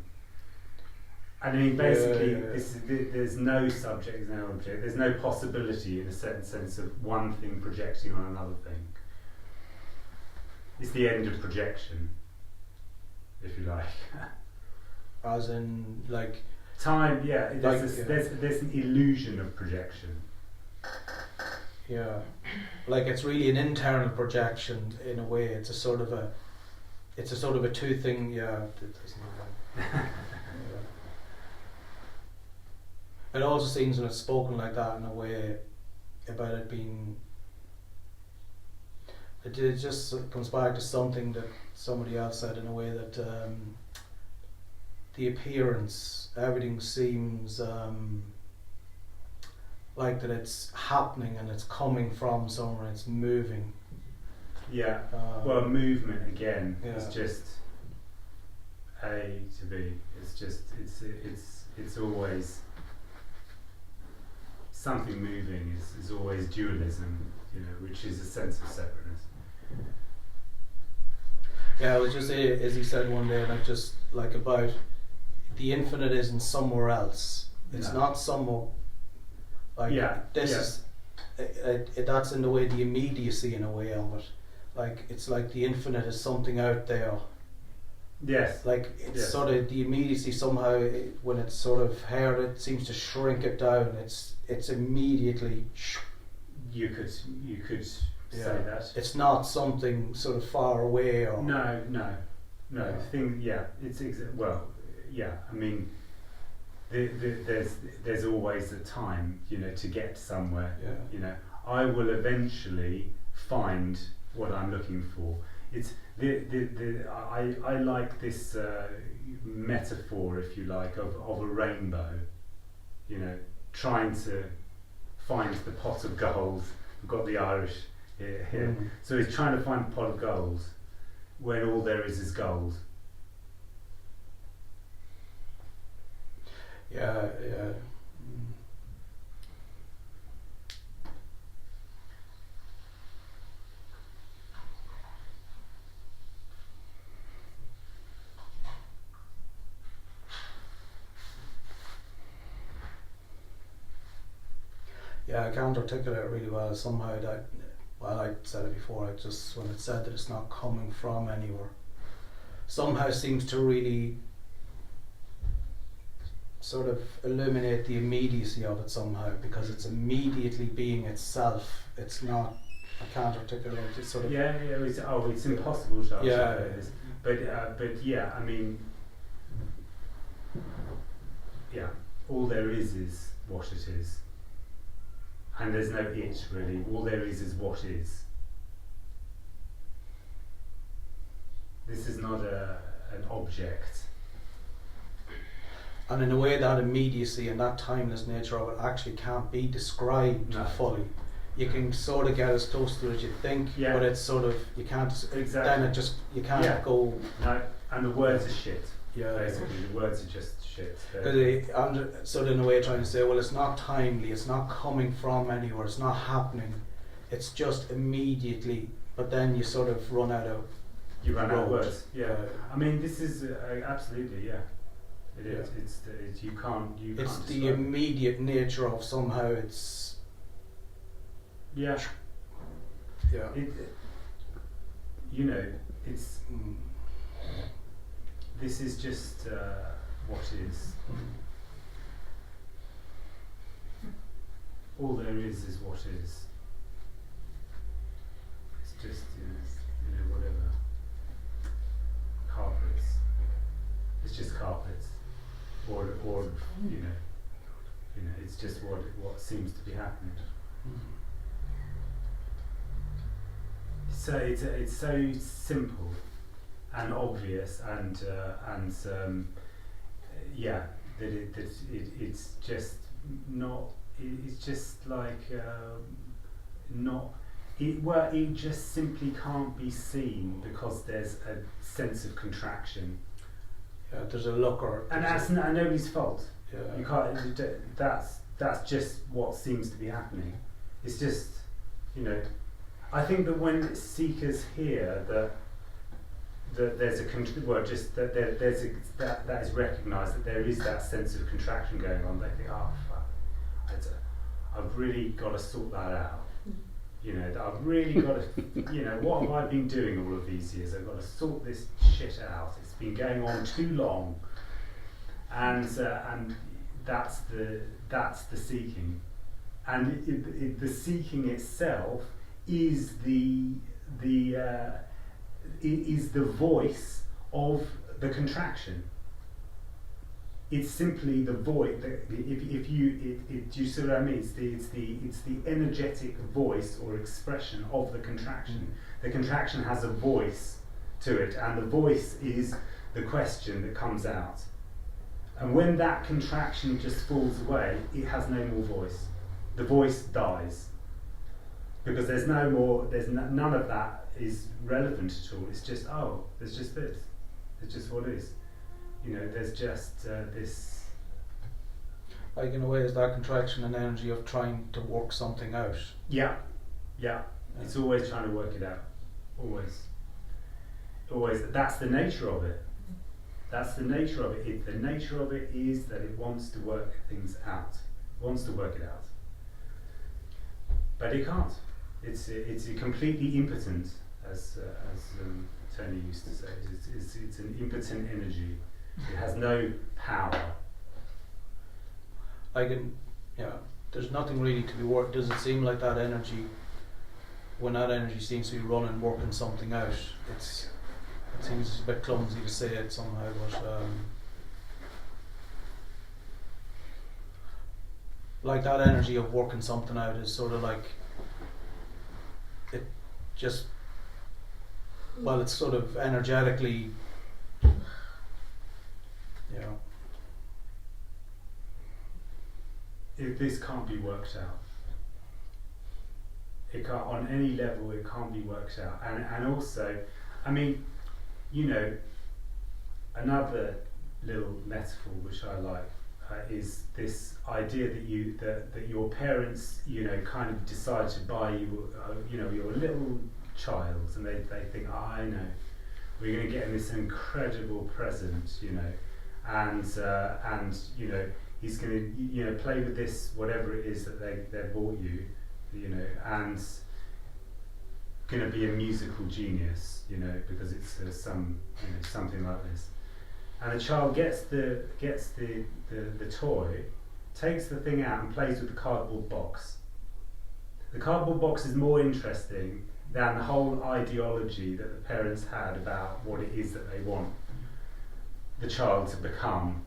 Speaker 1: And I mean, basically,
Speaker 3: Yeah.
Speaker 1: there's no subject, there's no object. There's no possibility, in a certain sense, of one thing projecting on another thing. It's the end of projection, if you like.
Speaker 3: As in, like,
Speaker 1: Time, yeah. There's
Speaker 3: Like,
Speaker 1: there's an illusion of projection.
Speaker 3: yeah, like it's really an internal projection in a way. It's a sort of a two thing. Yeah, it doesn't. Yeah. It also seems when it's spoken like that in a way about it being. It just comes back to something that somebody else said in a way that the appearance, everything seems like that it's happening and it's coming from somewhere, it's moving.
Speaker 1: Yeah. Well, movement again
Speaker 3: Yeah.
Speaker 1: is just A to B. It's just it's always something moving is always dualism, which is a sense of separateness.
Speaker 3: Yeah, it was just as he said one day, like about the infinite isn't somewhere else. It's
Speaker 1: No.
Speaker 3: not somewhere. Like is. That's in the way the immediacy in a way of it. Like it's like the infinite is something out there.
Speaker 1: Yes.
Speaker 3: Like it's
Speaker 1: Yes.
Speaker 3: sort of the immediacy somehow when it's sort of heard, it seems to shrink it down. It's immediately.
Speaker 1: You could
Speaker 3: Yeah.
Speaker 1: say that.
Speaker 3: It's not something sort of far away or.
Speaker 1: No.
Speaker 3: Yeah.
Speaker 1: Thing. Yeah. It's well. Yeah. I mean, there's always a time, to get somewhere.
Speaker 3: Yeah.
Speaker 1: I will eventually find what I'm looking for. It's I like this metaphor, if you like, of a rainbow. Trying to find the pot of gold. We've got the Irish here.
Speaker 3: Mm.
Speaker 1: So he's trying to find the pot of gold when all there is gold.
Speaker 3: Yeah. Yeah, I can't articulate it really well. Somehow that, well, I said it before. I just when it said that it's not coming from anywhere, somehow seems to really sort of illuminate the immediacy of it somehow, because it's immediately being itself. It's not. I can't articulate it. It's sort of.
Speaker 1: Yeah. It's impossible to
Speaker 3: Yeah.
Speaker 1: articulate this. But yeah, I mean, yeah. All there is what it is. And there's no it really. All there is what is. This is not an object.
Speaker 3: And in a way, that immediacy and that timeless nature of it actually can't be described
Speaker 1: No.
Speaker 3: fully. You can sort of get as close to it as you think,
Speaker 1: Yeah.
Speaker 3: but it's sort of you can't.
Speaker 1: Exactly.
Speaker 3: Then it just you can't
Speaker 1: Yeah.
Speaker 3: go.
Speaker 1: No, and the words are shit.
Speaker 3: Yeah.
Speaker 1: Basically, the words are just shit.
Speaker 3: I'm sort of in a way trying to say, well, it's not timely, it's not coming from anywhere, it's not happening, it's just immediately. But then you sort of run out of.
Speaker 1: You run out of
Speaker 3: road.
Speaker 1: words. Yeah. I mean, this is absolutely It is.
Speaker 3: Yeah.
Speaker 1: It's you can't.
Speaker 3: It's the
Speaker 1: describe it.
Speaker 3: immediate nature of somehow it's.
Speaker 1: Yeah.
Speaker 3: Yeah.
Speaker 1: It's.
Speaker 3: Mm.
Speaker 1: This is just what is. All there is what is. It's just whatever. Carpets. It's just carpets, or it's just what seems to be happening. So it's so simple and obvious and that it's just not. It's just like not. It just simply can't be seen because there's a sense of contraction.
Speaker 3: Yeah, there's a look or.
Speaker 1: And that's nobody's fault.
Speaker 3: Yeah.
Speaker 1: You can't. That's just what seems to be happening. It's just I think that when seekers hear that there's a that is recognised that there is that sense of contraction going on, they think, oh fuck, I've really got to sort that out. That I've really got to, what have I been doing all of these years? I've got to sort this shit out. It's been going on too long, and that's the seeking, and the seeking itself is the voice of the contraction. It's simply the void. If you do you see what I mean? It's the energetic voice or expression of the contraction. The contraction has a voice to it, and the voice is the question that comes out. And when that contraction just falls away, it has no more voice. The voice dies because there's no more. None of that is relevant at all. It's just there's just this. It's just what is. There's just this.
Speaker 3: Like in a way, is that contraction and energy of trying to work something out?
Speaker 1: Yeah. It's always trying to work it out. Always. That's the nature of it. That's the nature of it. The nature of it is that it wants to work things out. It wants to work it out. But it can't. It's completely impotent, as Tony used to say. It's an impotent energy. It has no power.
Speaker 3: There's nothing really to be worked. Does it seem like that energy, when that energy seems to be running, working something out, it seems a bit clumsy to say it somehow, but like that energy of working something out is sort of like, it just, it's sort of energetically,
Speaker 1: If this can't be worked out, it can't, on any level, it can't be worked out. And also, another little metaphor which I like is this idea that your parents, kind of decide to buy you, you're a little child, and they think, I know, we're going to get him this incredible present, and he's going to, play with this, whatever it is that they bought you, and going to be a musical genius, because it's something like this. And the child gets the toy, takes the thing out and plays with the cardboard box. The cardboard box is more interesting than the whole ideology that the parents had about what it is that they want the child to become.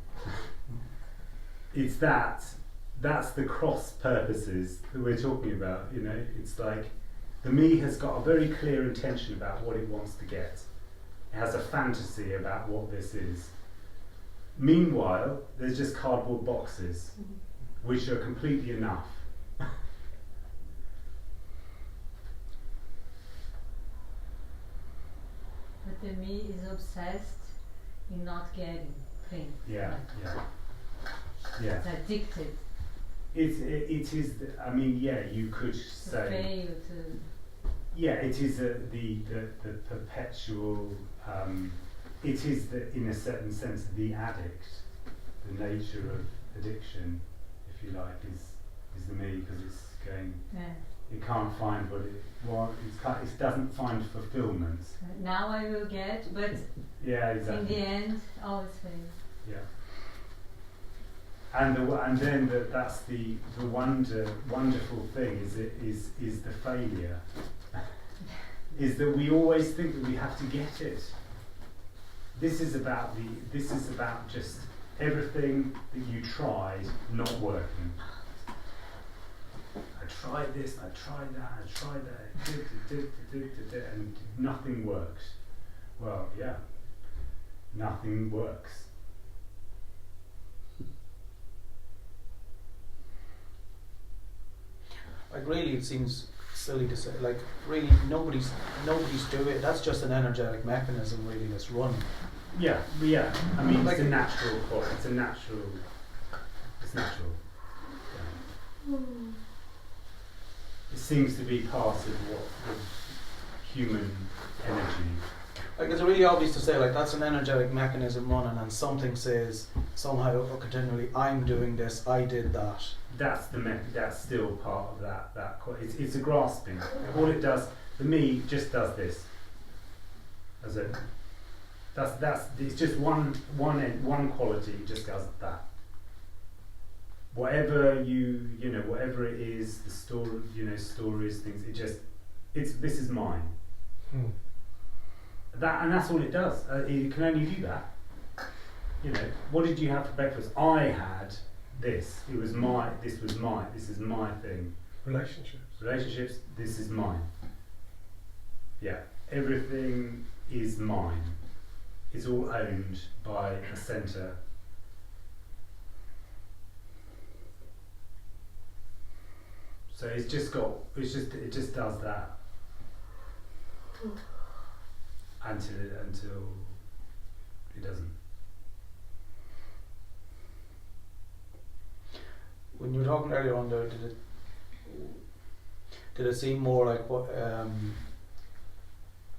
Speaker 1: That's the cross purposes that we're talking about, It's like the me has got a very clear intention about what it wants to get. It has a fantasy about what this is. Meanwhile, there's just cardboard boxes, which are completely enough.
Speaker 5: But the me is obsessed in not getting things.
Speaker 1: Yeah.
Speaker 5: It's addicted.
Speaker 1: It is. You could say.
Speaker 5: Fail to.
Speaker 1: Yeah, it is the perpetual. It is in a certain sense the addict. The nature of addiction, if you like, is the me, because it's going.
Speaker 5: Yeah.
Speaker 1: It can't find what it wants. It doesn't find fulfillment.
Speaker 5: Now I will get, but
Speaker 1: yeah, exactly.
Speaker 5: in the end, always fail.
Speaker 1: Yeah. And then that's the wonderful thing is the failure. Is that we always think that we have to get it. This is about just everything that you tried not working. I tried this, I tried that, and nothing works. Well, yeah, nothing works.
Speaker 3: Like really, it seems silly to say. Like really, nobody's doing it. That's just an energetic mechanism, really, that's running.
Speaker 1: Yeah. It's a natural core. It's natural. Yeah. it seems to be part of what of human energy.
Speaker 3: Like it's really obvious to say like that's an energetic mechanism running, and something says somehow or continually, I'm doing this, I did that.
Speaker 1: That's still part of that. It's a grasping. All it does for me just does this. That's it. That's it's just one quality. It just does that. Whatever whatever it is, the story, stories, things. This is mine. That's all it does. It can only do that. What did you have for breakfast? I had this. It was my. This was mine. This is my thing. Relationships. This is mine. Yeah. Everything is mine. It's all owned by a centre. So it just does that until it doesn't.
Speaker 3: When you were talking earlier on there, did it seem more like what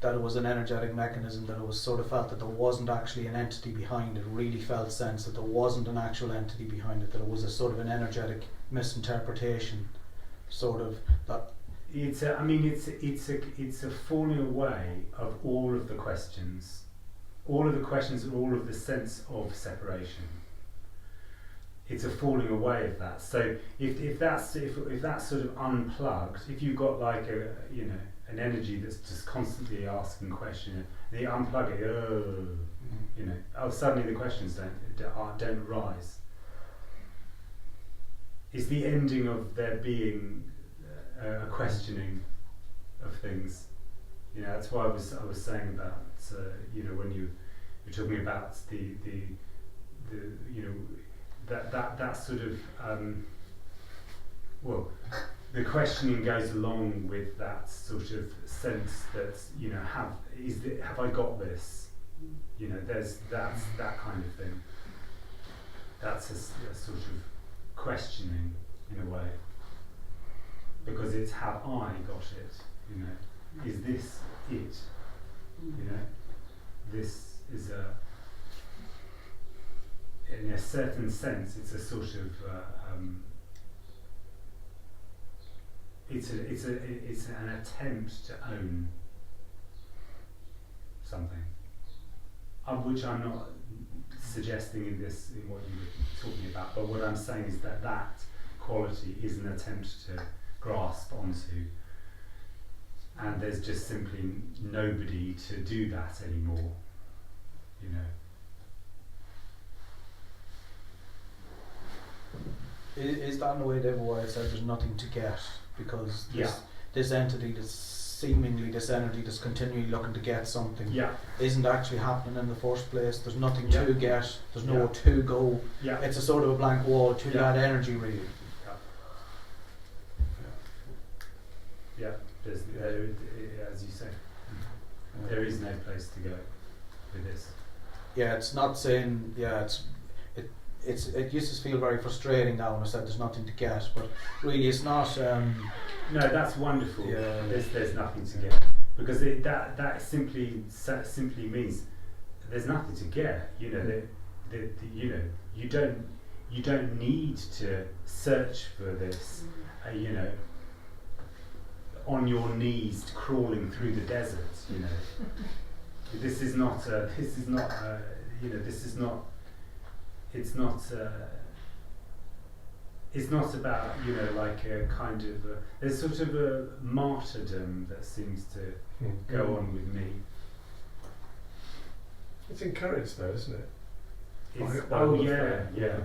Speaker 3: that it was an energetic mechanism, that it was sort of felt that there wasn't actually an entity behind it, really felt sense that there wasn't an actual entity behind it, that it was a sort of an energetic misinterpretation, sort of that.
Speaker 1: It's a falling away of all of the questions, and all of the sense of separation. It's a falling away of that. So if that's sort of unplugged, if you've got like an energy that's just constantly asking questions, they unplug it. Suddenly the questions don't rise. It's the ending of there being a questioning of things. That's why I was saying about when you're talking about the that sort of the questioning goes along with that sort of sense that have I got this? That's that kind of thing. That's a sort of questioning in a way, because it's have I got it? Is this it? This is in a certain sense, it's a sort of it's an attempt to own something, of which I'm not suggesting in what you were talking about. But what I'm saying is that quality is an attempt to grasp onto, and there's just simply nobody to do that anymore.
Speaker 3: Is that in a way, David, why I said there's nothing to get? Because this entity, this energy that's continually looking to get something, isn't actually happening in the first place. There's nothing to get, there's nowhere to go. It's a sort of a blank wall to that energy, really.
Speaker 1: There's, as you say, there is no place to go with this.
Speaker 3: It's not saying, it used to feel very frustrating now when I said there's nothing to get, but really it's not.
Speaker 1: No, that's wonderful. There's nothing to get, because that simply means there's nothing to get. You don't need to search for this. On your knees, crawling through the desert. This is not. It's not about like a kind of there's sort of a martyrdom that seems to go on with me.
Speaker 8: It's encouraged though, isn't it?
Speaker 1: The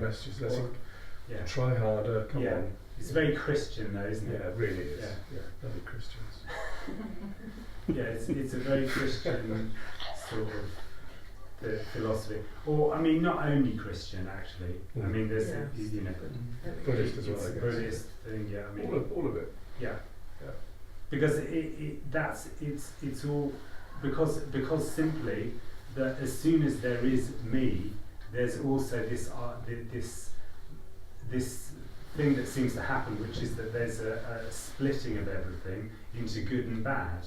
Speaker 1: message
Speaker 8: is try harder, come on.
Speaker 1: It's very Christian though, isn't it?
Speaker 8: Yeah, it really is. Yeah, bloody Christians.
Speaker 1: It's a very Christian sort of the philosophy, or not only Christian actually. There's
Speaker 8: Buddhist as well. I guess.
Speaker 1: Buddhist thing,
Speaker 8: all of it.
Speaker 1: Because it's all because simply that as soon as there is me, there's also this thing that seems to happen, which is that there's a splitting of everything into good and bad,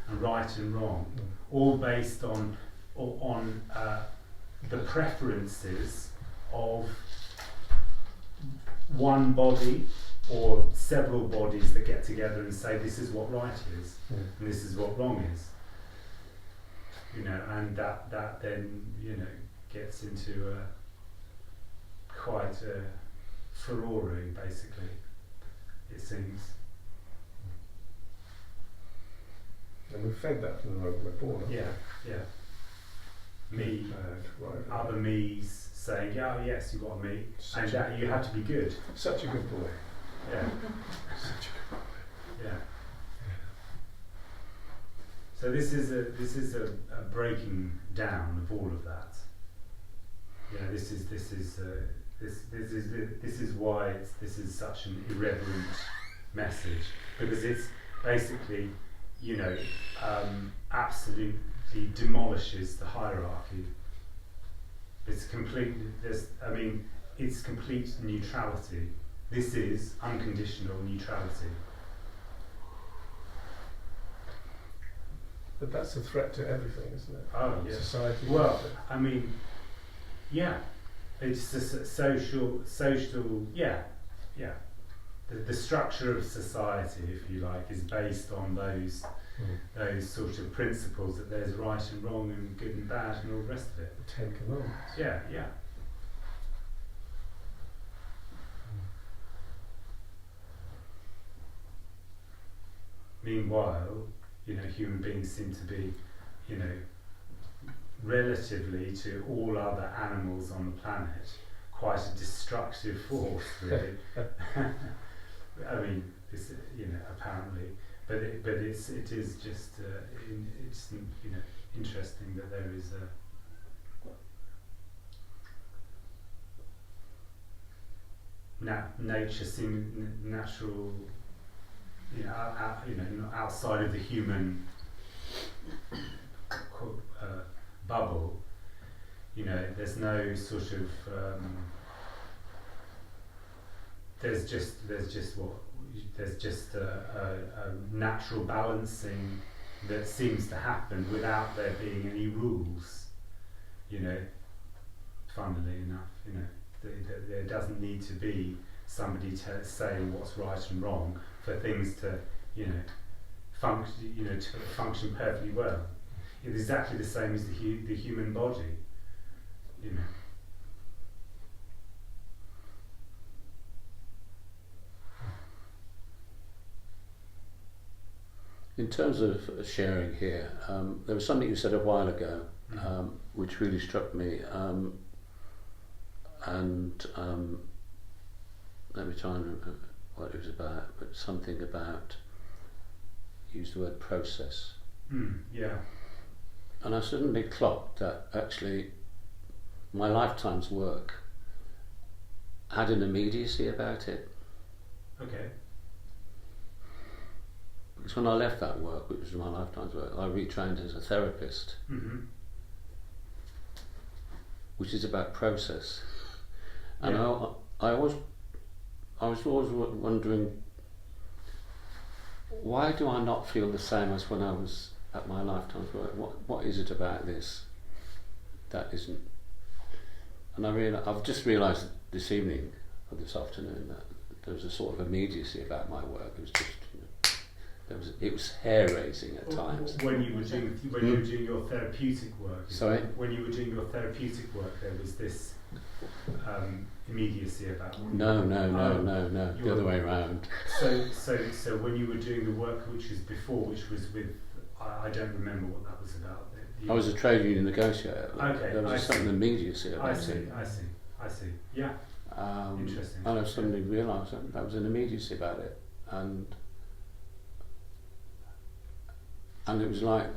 Speaker 1: and right and wrong, all based on the preferences of one body or several bodies that get together and say this is what right is and this is what wrong is. You know, and that then, you know, gets into quite a furore, basically, it seems.
Speaker 8: And we're fed that from the moment we're born.
Speaker 1: Yeah. Me,
Speaker 8: Right.
Speaker 1: other me's saying, yeah, yes, you've got a me, and that you have to be good.
Speaker 8: Such a good boy.
Speaker 1: Yeah.
Speaker 8: Such a good boy.
Speaker 1: Yeah. So this is a breaking down of all of that. Yeah, this is why this is such an irreverent message, because it's basically, you know, absolutely demolishes the hierarchy. It's complete. It's complete neutrality. This is unconditional neutrality.
Speaker 8: But that's a threat to everything, isn't it?
Speaker 1: Oh, yes.
Speaker 8: Society.
Speaker 1: Well, I mean, yeah, it's a social, yeah. The structure of society, if you like, is based on those sort of principles that there's right and wrong and good and bad and all the rest of it.
Speaker 8: The Ten Commandments.
Speaker 1: Yeah. Meanwhile, you know, human beings seem to be, you know, relatively to all other animals on the planet, quite a destructive force, really. I mean, it's, you know, apparently, but it is just it's, you know, interesting that there is a nature seem natural. You know, outside of the human bubble, you know, there's no sort of there's just a natural balancing that seems to happen without there being any rules. You know, funnily enough, you know, there doesn't need to be somebody saying what's right and wrong for things to, you know, to function perfectly well. It's exactly the same as the human body, you know.
Speaker 7: In terms of sharing here, there was something you said a while ago, which really struck me, and let me try and remember what it was about, but something about, use the word process.
Speaker 1: Yeah.
Speaker 7: And I suddenly clocked that actually my lifetime's work had an immediacy about it.
Speaker 1: Okay.
Speaker 7: Because when I left that work, which was my lifetime's work, I retrained as a therapist, which is about process. And I was always wondering, why do I not feel the same as when I was at my lifetime's work? What is it about this that isn't? And I've just realised this evening or this afternoon that there was a sort of immediacy about my work. It was just, you know, it was hair raising at times.
Speaker 1: When you were doing your therapeutic work.
Speaker 7: Sorry?
Speaker 1: When you were doing your therapeutic work, there was this immediacy about.
Speaker 7: No. The other way around.
Speaker 1: So when you were doing the work which was before, which was with, I don't remember what that was about.
Speaker 7: I was a trade union negotiator.
Speaker 1: Okay,
Speaker 7: There was a certain immediacy about it.
Speaker 1: I see. Yeah. Interesting.
Speaker 7: And I suddenly realised that was an immediacy about it, and it was like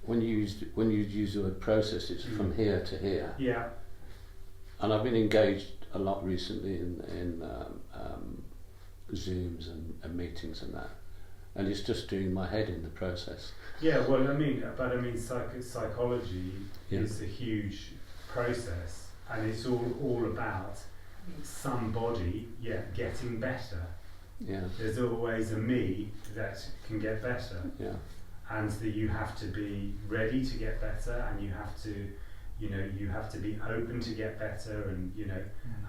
Speaker 7: when you use the word process, it's from here to here.
Speaker 1: Yeah.
Speaker 7: And I've been engaged a lot recently in Zooms and meetings and that, and it's just doing my head in the process.
Speaker 1: Yeah, well, psychology is a huge process, and it's all about somebody, getting better.
Speaker 7: Yeah.
Speaker 1: There's always a me that can get better,
Speaker 7: Yeah.
Speaker 1: and that you have to be ready to get better, and you have to, you have to be open to get better, and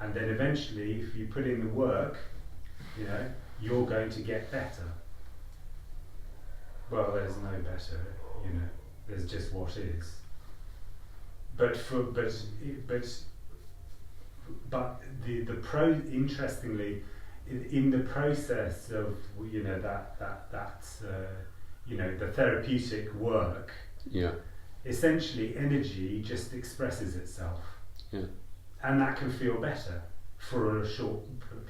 Speaker 1: and then eventually, if you put in the work, you're going to get better. Well, there's no better, there's just what is. But interestingly, in the process of the therapeutic work,
Speaker 7: Yeah.
Speaker 1: essentially energy just expresses itself,
Speaker 7: Yeah.
Speaker 1: and that can feel better for a short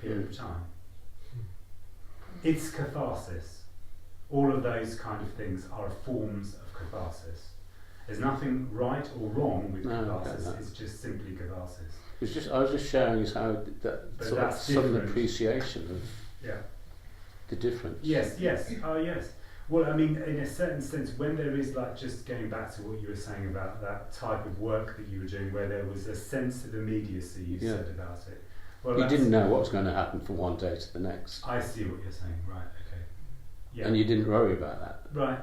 Speaker 1: period of time. It's catharsis. All of those kind of things are forms of catharsis. There's nothing right or wrong with catharsis. It's just simply catharsis.
Speaker 7: I was just showing us how that
Speaker 1: But
Speaker 7: sort of
Speaker 1: that's
Speaker 7: some
Speaker 1: different.
Speaker 7: appreciation of
Speaker 1: Yeah.
Speaker 7: the difference.
Speaker 1: Yes. Oh, yes. Well, I mean, in a certain sense, when there is, like, just going back to what you were saying about that type of work that you were doing, where there was a sense of immediacy, you said about it. Well,
Speaker 7: you didn't know what was going to happen from one day to the next.
Speaker 1: I see what you're saying. Right. Okay. Yeah.
Speaker 7: And you didn't worry about that.
Speaker 1: Right.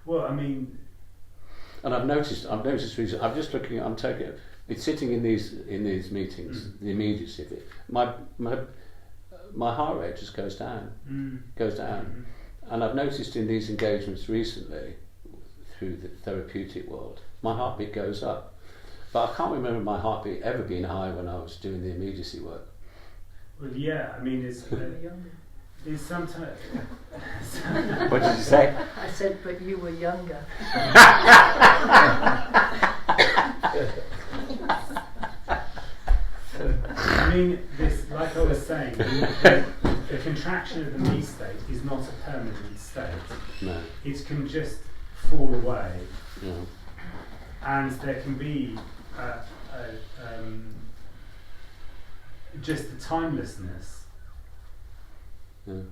Speaker 1: Well, I mean.
Speaker 7: And I've noticed recently. I'm just looking. I'm taking. It's sitting in these meetings. The immediacy of it. My heart rate just goes down. Goes down. And I've noticed in these engagements recently, through the therapeutic world, my heartbeat goes up. But I can't remember my heartbeat ever being high when I was doing the immediacy work.
Speaker 1: Well, yeah. I mean, it's sometimes.
Speaker 7: What did you say?
Speaker 4: I said, but you were younger.
Speaker 1: I mean, this, like I was saying, the contraction of the me state is not a permanent state.
Speaker 7: No.
Speaker 1: It can just fall away,
Speaker 7: Yeah.
Speaker 1: and there can be just the timelessness
Speaker 7: Yeah.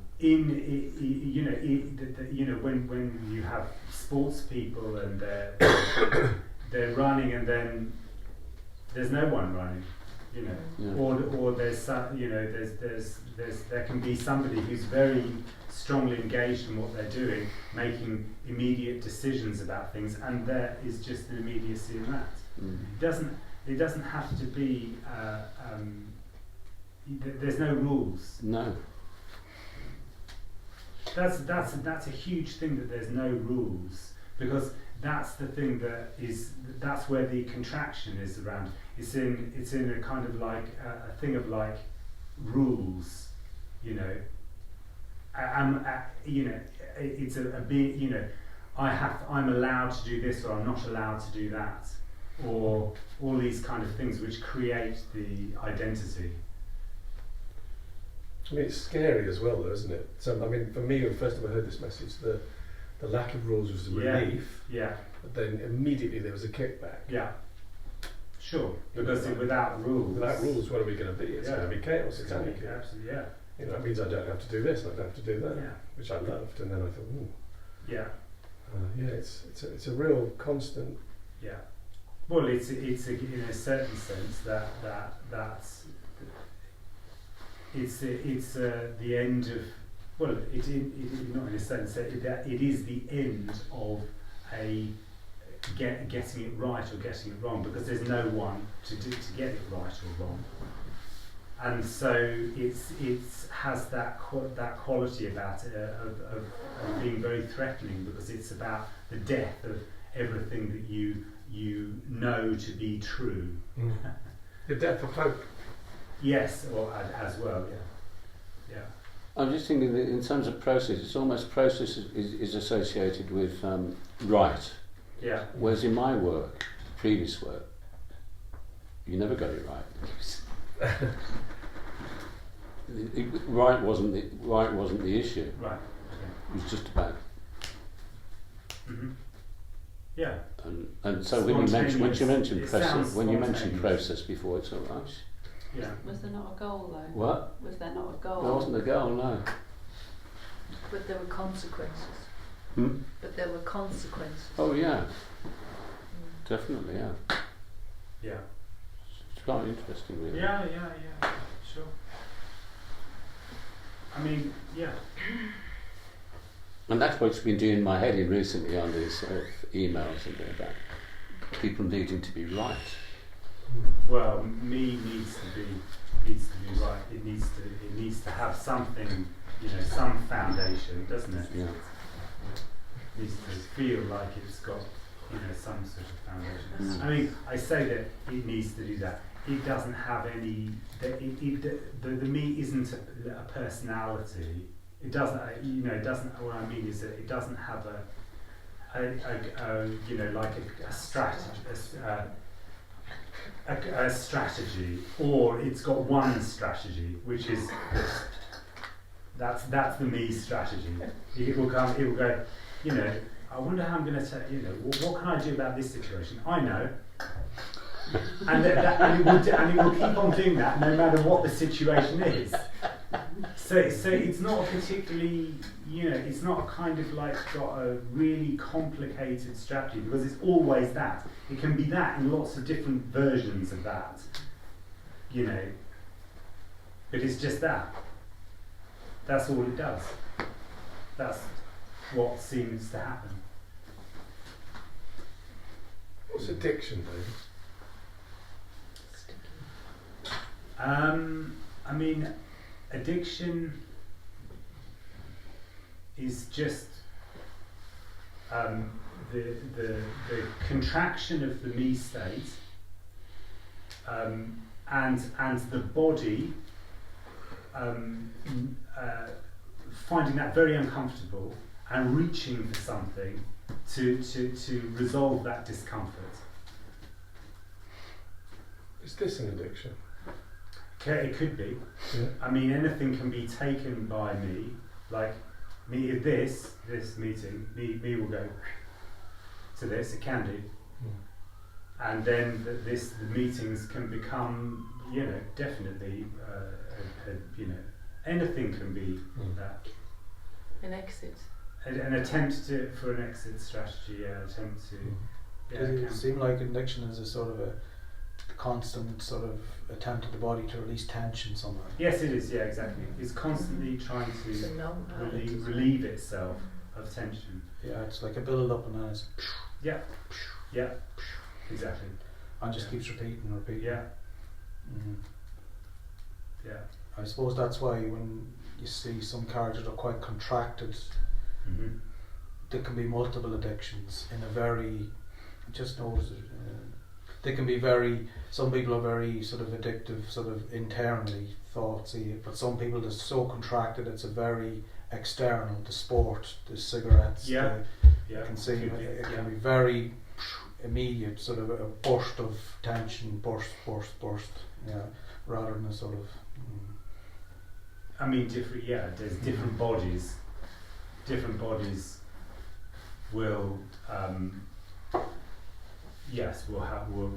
Speaker 1: when you have sports people and they're running, and then there's no one running.
Speaker 7: Yeah.
Speaker 1: Or there's there can be somebody who's very strongly engaged in what they're doing, making immediate decisions about things, and there is just an immediacy in that. It doesn't have to be. There's no rules.
Speaker 7: No.
Speaker 1: That's a huge thing, that there's no rules, because that's the thing that's where the contraction is around. It's in a kind of like a thing of like rules, it's a big, I'm allowed to do this, or I'm not allowed to do that, or all these kind of things which create the identity.
Speaker 8: I mean, it's scary as well, though, isn't it? So, I mean, for me, when first time I heard this message, the lack of rules was a relief.
Speaker 1: Yeah.
Speaker 8: But then immediately there was a kickback.
Speaker 1: Yeah. Sure. Because without rules.
Speaker 8: Without rules, what are we going to be? It's going to be chaos. It's going to be chaos.
Speaker 1: Absolutely. Yeah.
Speaker 8: That means I don't have to do this, and I don't have to do that,
Speaker 1: Yeah.
Speaker 8: which I loved. And then I thought, ooh.
Speaker 1: Yeah.
Speaker 8: It's a real constant.
Speaker 1: Yeah. Well, it's in a certain sense that's it's the end of, well, it not in a sense that it is the end of getting it right or getting it wrong, because there's no one to get it right or wrong, and so it has that quality about it of being very threatening, because it's about the death of everything that you know to be true.
Speaker 8: The death of hope.
Speaker 1: Yes, or as well, yeah.
Speaker 7: I'm just thinking that in terms of process, it's almost process is associated with right.
Speaker 1: Yeah.
Speaker 7: Whereas in my work, previous work, you never got it right. Right wasn't the issue.
Speaker 1: Right. Okay.
Speaker 7: It was just about.
Speaker 1: Yeah.
Speaker 7: And so when you mentioned process before, it's all right.
Speaker 1: Yeah.
Speaker 2: Was there not a goal though?
Speaker 7: What?
Speaker 2: Was there not a goal?
Speaker 7: There wasn't a goal, no.
Speaker 4: But there were consequences. But there were consequences.
Speaker 7: Oh yeah. Definitely, yeah.
Speaker 1: Yeah.
Speaker 7: quite interesting, really.
Speaker 1: Yeah, sure. I mean, yeah.
Speaker 7: And that's what's been doing my head in recently on these sort of emails and about people needing to be right.
Speaker 1: Well, me needs to be right. It needs to have something, some foundation, doesn't it?
Speaker 7: Yeah.
Speaker 1: It needs to feel like it's got, some sort of foundation.
Speaker 7: Mm.
Speaker 1: I mean, I say that it needs to do that. It doesn't have any. The me isn't a personality. It doesn't. It doesn't. What I mean is that it doesn't have like a strategy. A strategy, or it's got one strategy, which is that's the me strategy. It will come. It will go. I wonder how I'm going to take. What can I do about this situation? I know. And it will keep on doing that no matter what the situation is. So it's not a particularly, it's not a kind of like got a really complicated strategy, because it's always that. It can be that in lots of different versions of that, but it's just that. That's all it does. That's what seems to happen.
Speaker 8: What's addiction, David?
Speaker 1: I mean, addiction is just the contraction of the me state, and the body finding that very uncomfortable and reaching for something to resolve that discomfort.
Speaker 8: Is this an addiction?
Speaker 1: Okay, it could be.
Speaker 8: Yeah.
Speaker 1: I mean, anything can be taken by me. Like me, this meeting, me will go to this. It can do, and then the meetings can become, definitely, anything can be that.
Speaker 6: An exit.
Speaker 1: An attempt for an exit strategy. Yeah, attempt to. Yeah,
Speaker 3: Does
Speaker 1: it
Speaker 3: it
Speaker 1: can.
Speaker 3: seem like addiction is a sort of a constant sort of attempt of the body to release tension somehow?
Speaker 1: Yes, it is. Yeah, exactly. It's constantly trying
Speaker 4: It's a
Speaker 1: to
Speaker 4: numb habit.
Speaker 1: relieve itself of tension.
Speaker 3: Yeah, it's like a build up and then it's
Speaker 1: Yeah, exactly.
Speaker 3: and just
Speaker 1: Yeah.
Speaker 3: keeps repeating.
Speaker 1: Yeah,
Speaker 3: Mm.
Speaker 1: yeah.
Speaker 3: I suppose that's why when you see some characters that are quite contracted,
Speaker 1: Mm-hmm.
Speaker 3: there can be multiple addictions in a very, just knows it. They can be very, some people are very sort of addictive, sort of internally thoughtsy, but some people are so contracted it's a very external, the sport, the cigarettes,
Speaker 1: Yeah.
Speaker 3: you can see
Speaker 1: could be,
Speaker 3: it
Speaker 1: yeah.
Speaker 3: can be very immediate, sort of a burst of tension, burst, rather than a sort of
Speaker 1: I mean, different. Yeah, there's different bodies. Different bodies will,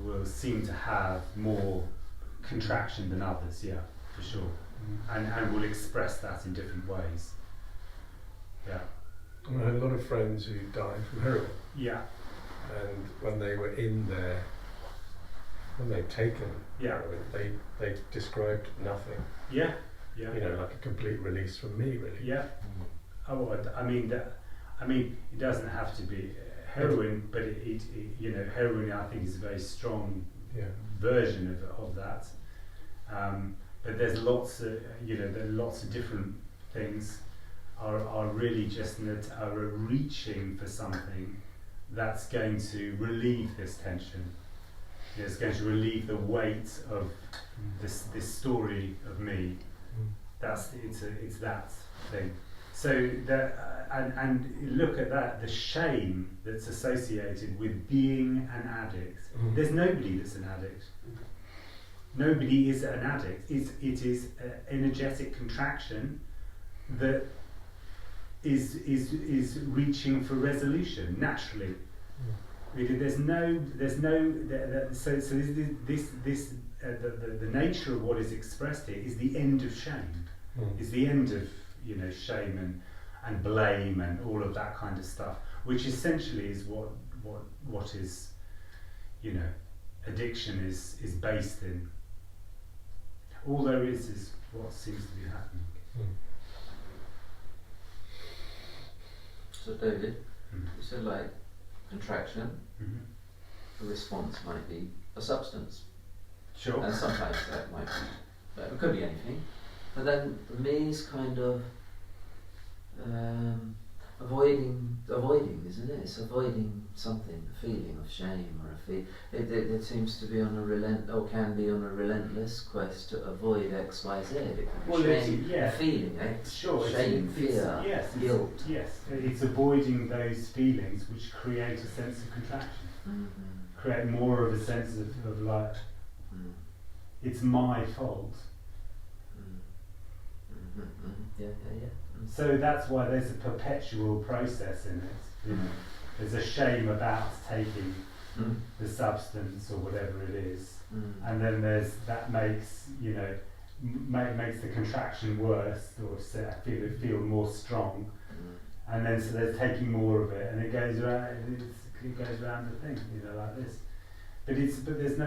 Speaker 1: will seem to have more contraction than others. Yeah, for sure, and will express that in different ways. Yeah.
Speaker 8: I had a lot of friends who died from heroin,
Speaker 1: Yeah.
Speaker 8: and when they were in there, when they'd taken
Speaker 1: Yeah.
Speaker 8: heroin, they described nothing.
Speaker 1: Yeah. Yeah.
Speaker 8: Like a complete release from me, really.
Speaker 1: Yeah. Oh, I mean it doesn't have to be heroin, but it heroin I think is a very strong
Speaker 8: Yeah.
Speaker 1: version of that. But there's lots of there are lots of different things are really just are reaching for something that's going to relieve this tension. It's going to relieve the weight of this story of me. It's that thing. So that and look at that, the shame that's associated with being an addict. There's nobody that's an addict. Nobody is an addict. It is an energetic contraction that is reaching for resolution naturally. There's no so the nature of what is expressed here is the end of shame. Is the end of shame and blame and all of that kind of stuff, which essentially is what is addiction is based in. all there is what seems to be happening.
Speaker 9: So David,
Speaker 1: Mm.
Speaker 9: you said like contraction,
Speaker 1: Mhm.
Speaker 9: a response might be a substance.
Speaker 1: Sure.
Speaker 9: And sometimes that might be, it could be anything. But then the me is kind of avoiding, isn't it? It's avoiding something, a feeling of shame or a feel. It seems to be on a can be on a relentless quest to avoid X, Y, Z. It could be shame, a feeling,
Speaker 1: Sure,
Speaker 9: shame, fear, guilt.
Speaker 1: Yes, it's avoiding those feelings which create a sense of contraction.
Speaker 9: Mm-hmm.
Speaker 1: Create more of a sense of like, it's my fault.
Speaker 9: Mm-hmm. Mm-hmm. Yeah. Mm-hmm.
Speaker 1: So that's why there's a perpetual process in it. You know? There's a shame about taking the substance or whatever it is, and then there's that makes makes the contraction worse, or feel more strong, and then so there's taking more of it, and it goes around. It goes around the thing, like this. But there's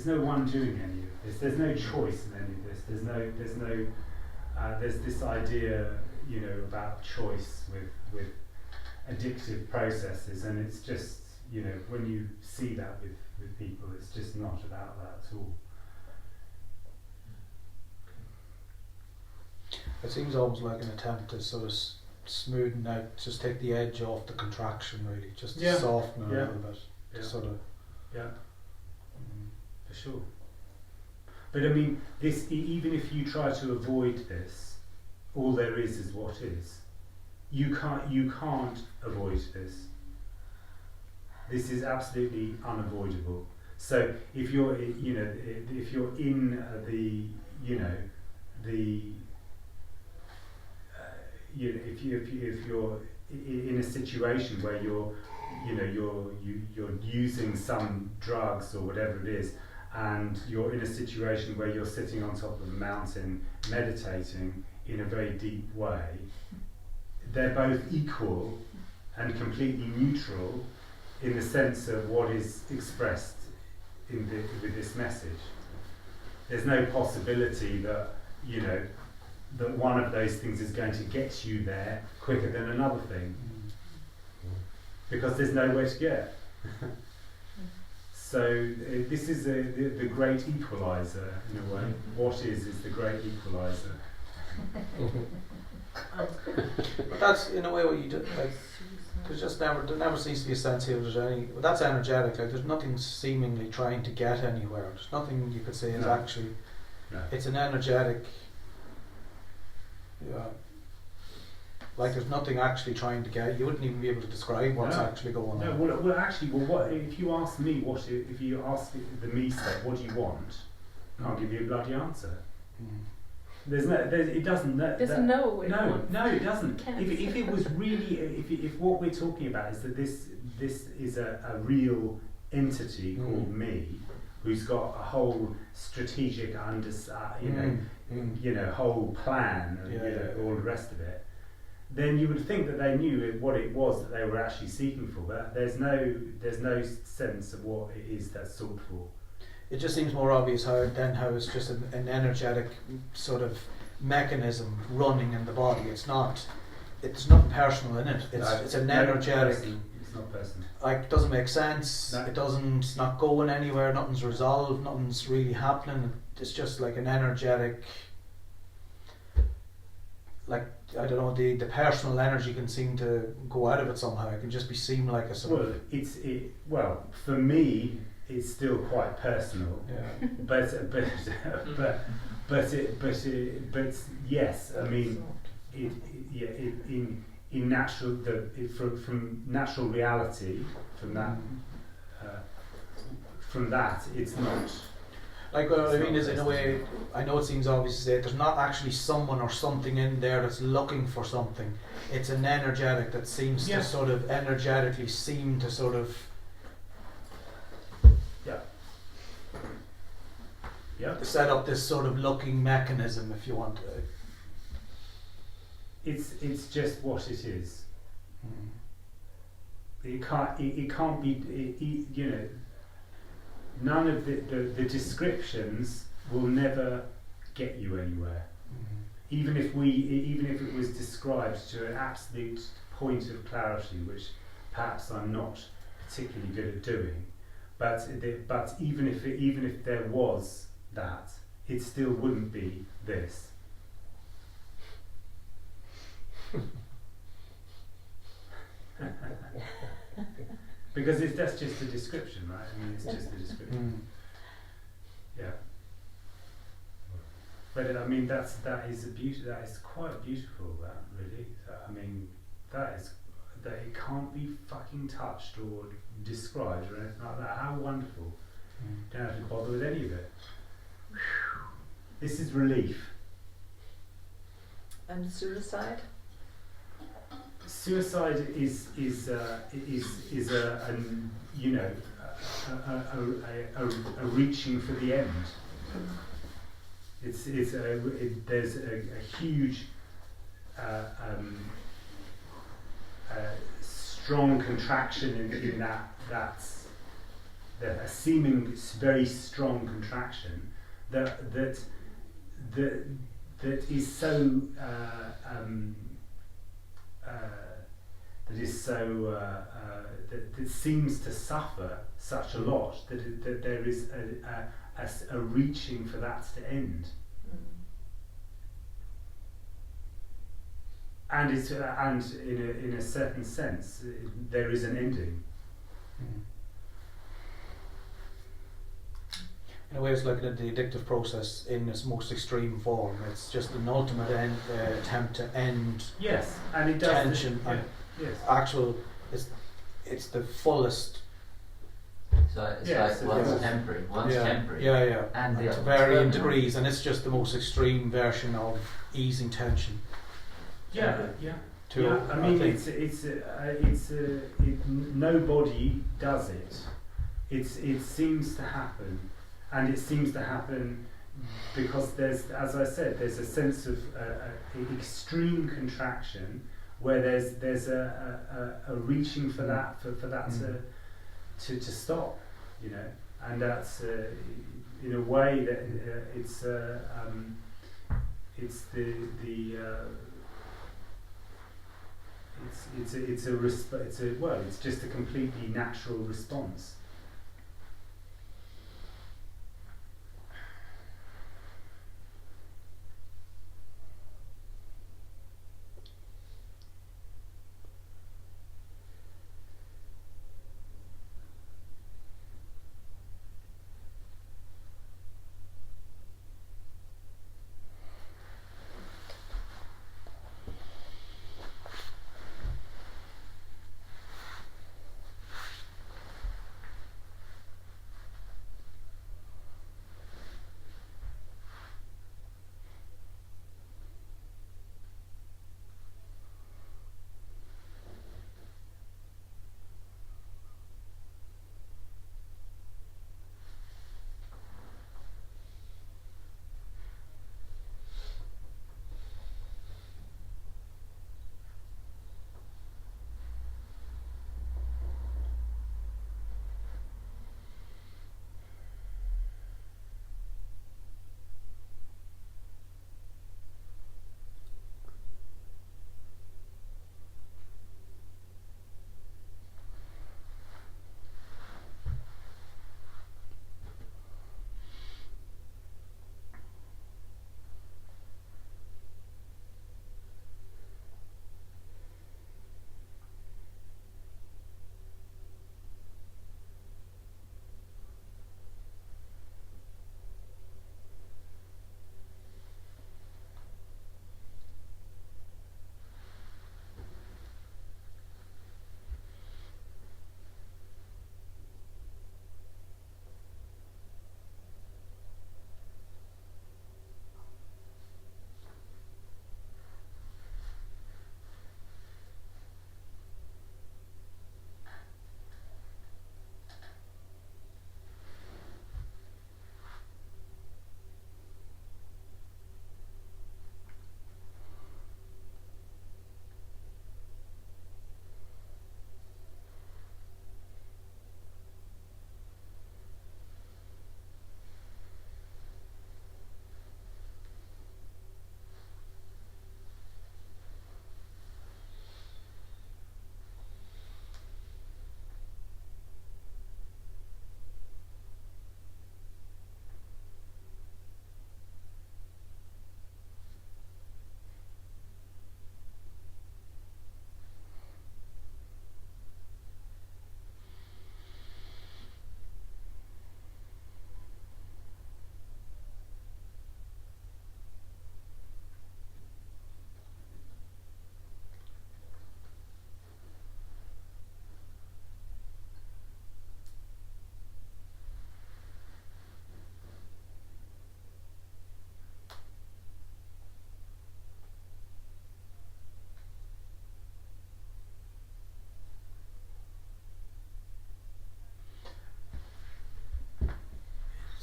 Speaker 1: no one doing any of this. There's no choice in any of this. There's this idea, about choice with addictive processes, and it's just, when you see that with people, it's just not about that at all.
Speaker 3: It seems almost like an attempt to sort of smoothen out, just take the edge off the contraction, really, just to soften it a little bit, to sort of.
Speaker 1: Yeah. For sure. But I mean, this, even if you try to avoid this, all there is what is. You can't avoid this. This is absolutely unavoidable. So if you're, if you're in if you're in a situation where you're using some drugs or whatever it is, and you're in a situation where you're sitting on top of a mountain meditating in a very deep way, they're both equal and completely neutral in the sense of what is expressed with this message. There's no possibility that that one of those things is going to get you there quicker than another thing, because there's nowhere to get. So this is the great equalizer in a way. What is the great equalizer.
Speaker 3: But that's in a way what you do. Like, there never seems to be a sense here. There's any. Well, that's energetic. Like, there's nothing seemingly trying to get anywhere. There's nothing you could say is actually.
Speaker 1: No.
Speaker 3: It's an energetic. Like, there's nothing actually trying to get. You wouldn't even be able to describe what's actually going on.
Speaker 1: Well, what if you ask me? If you ask the me state, what do you want? I'll give you a bloody answer. There's no. It doesn't. No, it doesn't. If it was really, if what we're talking about is that this is a real entity called me, who's got a whole strategic whole plan, and all the rest of it, then you would think that they knew what it was that they were actually seeking for. But there's no sense of what it is that's sought for.
Speaker 3: It just seems more obvious how it's just an energetic sort of mechanism running in the body. It's nothing personal in it. It's an energetic.
Speaker 1: It's not personal.
Speaker 3: Like, it doesn't make sense. No. It's not going anywhere. Nothing's resolved. Nothing's really happening. It's just like an energetic. Like, I don't know, the personal energy can seem to go out of it somehow. It can just seem like a sort of.
Speaker 1: Well, for me, it's still quite personal.
Speaker 3: Yeah.
Speaker 1: But yes, I mean, in natural from natural reality, from that it's not.
Speaker 3: Like, what I mean is, in a way, I know it seems obvious to say, there's not actually someone or something in there that's looking for something. It's an energetic that seems to sort of energetically seem to sort of.
Speaker 1: Yeah.
Speaker 3: To set up this sort of looking mechanism, if you want to.
Speaker 1: It's just what it is. It can't be. None of the descriptions will never get you anywhere. Even if it was described to an absolute point of clarity, which perhaps I'm not particularly good at doing, but even if there was that, it still wouldn't be this. Because that's just a description, right? I mean, it's just a description. Yeah. But I mean, that is quite beautiful. That really. I mean, that it can't be fucking touched or described or anything like that. How wonderful! Don't have to bother with any of it. This is relief.
Speaker 4: And suicide?
Speaker 1: Suicide is a reaching for the end. There's a huge strong contraction in that's a seeming very strong contraction that is so that seems to suffer such a lot that there is a reaching for that to end, and in a certain sense there is an ending.
Speaker 3: In a way, it's looking at the addictive process in its most extreme form. It's just an ultimate attempt to end
Speaker 1: Yes, and it does
Speaker 3: tension.
Speaker 1: yeah,
Speaker 3: And
Speaker 1: yes.
Speaker 3: actual, it's the fullest.
Speaker 9: So it's
Speaker 1: Yes,
Speaker 9: like one's
Speaker 1: yes.
Speaker 9: temporary, one's
Speaker 3: Yeah,
Speaker 9: temporary,
Speaker 3: yeah,
Speaker 9: and the
Speaker 3: to
Speaker 9: other
Speaker 3: varying
Speaker 9: terminal.
Speaker 3: degrees, and it's just the most extreme version of easing tension.
Speaker 1: Yeah. I mean, nobody does it. It seems to happen, and it seems to happen because there's, as I said, there's a sense of extreme contraction where there's a reaching for that to stop, you know, and that's in a way that it's just a completely natural response.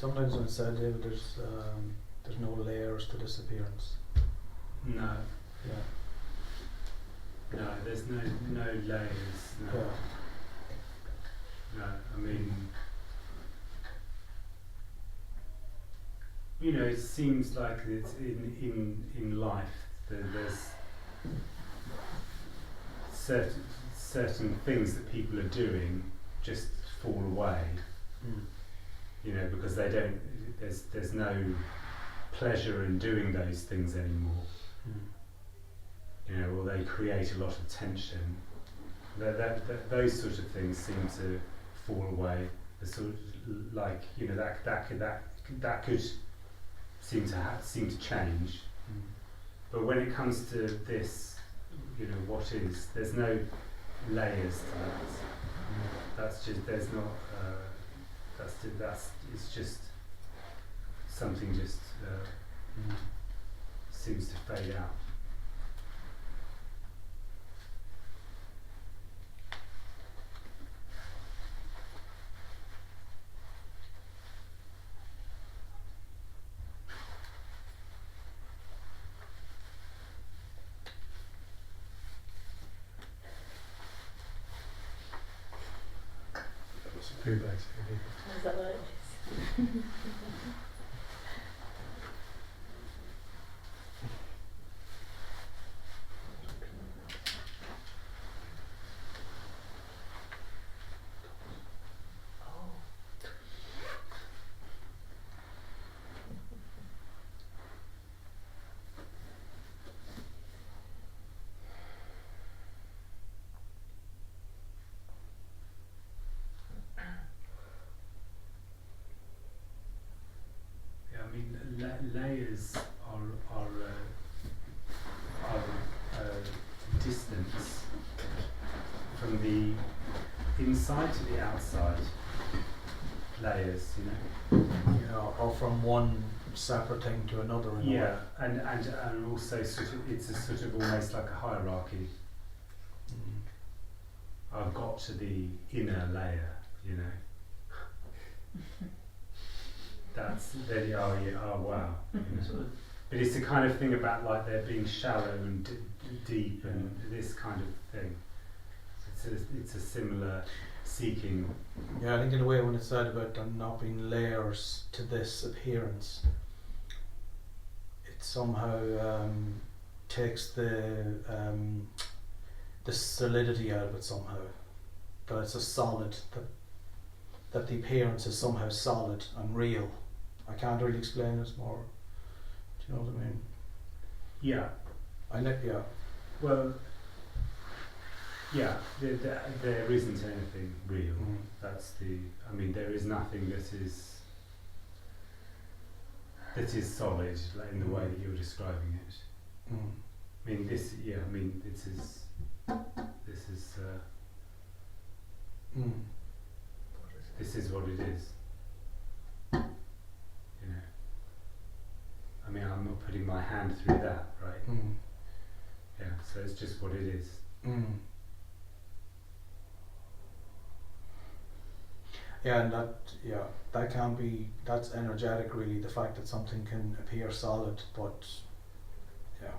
Speaker 3: Sometimes when it's said, David, there's no layers to this appearance.
Speaker 1: No,
Speaker 3: Yeah.
Speaker 1: no, there's no layers. No,
Speaker 3: Yeah.
Speaker 1: no. I mean, you know, it seems like it's in life there's certain things that people are doing just fall away. You know, because they don't. There's no pleasure in doing those things anymore. You know, or they create a lot of tension. Those sort of things seem to fall away. The sort of, like, you know, that could seem to change. But when it comes to this, you know, what is, there's no layers to that. That's just, there's not. It's just something just seems to fade out.
Speaker 8: I've got some poo bags here.
Speaker 6: Is that what it is?
Speaker 1: I mean, layers are distance from the inside to the outside. Layers, you know.
Speaker 3: Yeah, or from one separate thing to another. In a way.
Speaker 1: Yeah, and also sort of, it's a sort of almost like a hierarchy. I've got to the inner layer, you know. That's there. Oh yeah. Oh wow. You know. But it's the kind of thing about like there being shallow and deep and this kind of thing. It's a similar seeking.
Speaker 3: Yeah, I think in a way when it's said about there not being layers to this appearance, it somehow takes the solidity out of it somehow. That it's a solid, that the appearance is somehow solid and real. I can't really explain this more. Do you know what I mean?
Speaker 1: Yeah.
Speaker 3: Yeah.
Speaker 1: Well. Yeah. There isn't anything real. That's the. I mean, there is nothing that is solid, like in the way that you're describing it. I mean, this. Yeah. I mean, this is. This is what it is. You know. I mean, I'm not putting my hand through that, right? Yeah. So it's just what it is.
Speaker 3: Yeah, and that can be, that's energetic really, the fact that something can appear solid, but yeah.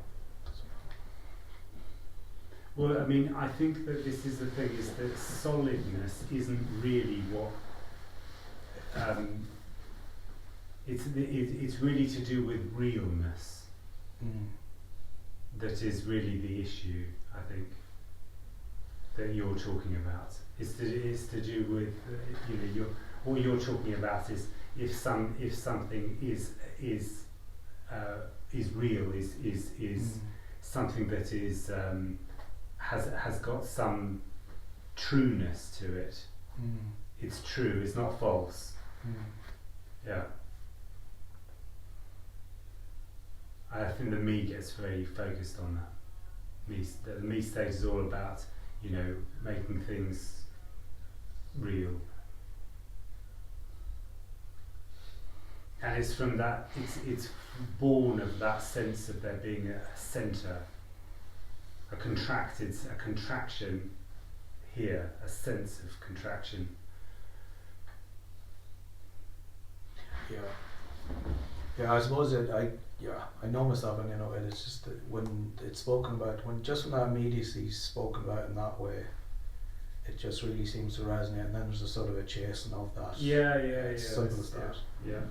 Speaker 1: Well, I mean, I think that this is the thing, is that solidness isn't really what, it's really to do with realness. That is really the issue, I think, that you're talking about. It's to do with, you know, what you're talking about is if something is real, is something that is has got some trueness to it. It's true. It's not false. Yeah. I think the me gets very focused on that. The me state is all about, you know, making things real. And it's from that, it's born of that sense of there being a centre, a contraction here, a sense of contraction.
Speaker 3: Yeah, I suppose I know myself, and it's just that when it's spoken about, when that immediacy is spoken about in that way, it just really seems to resonate, and then there's a sort of a chasing of that. It's simple as that.
Speaker 1: Yeah.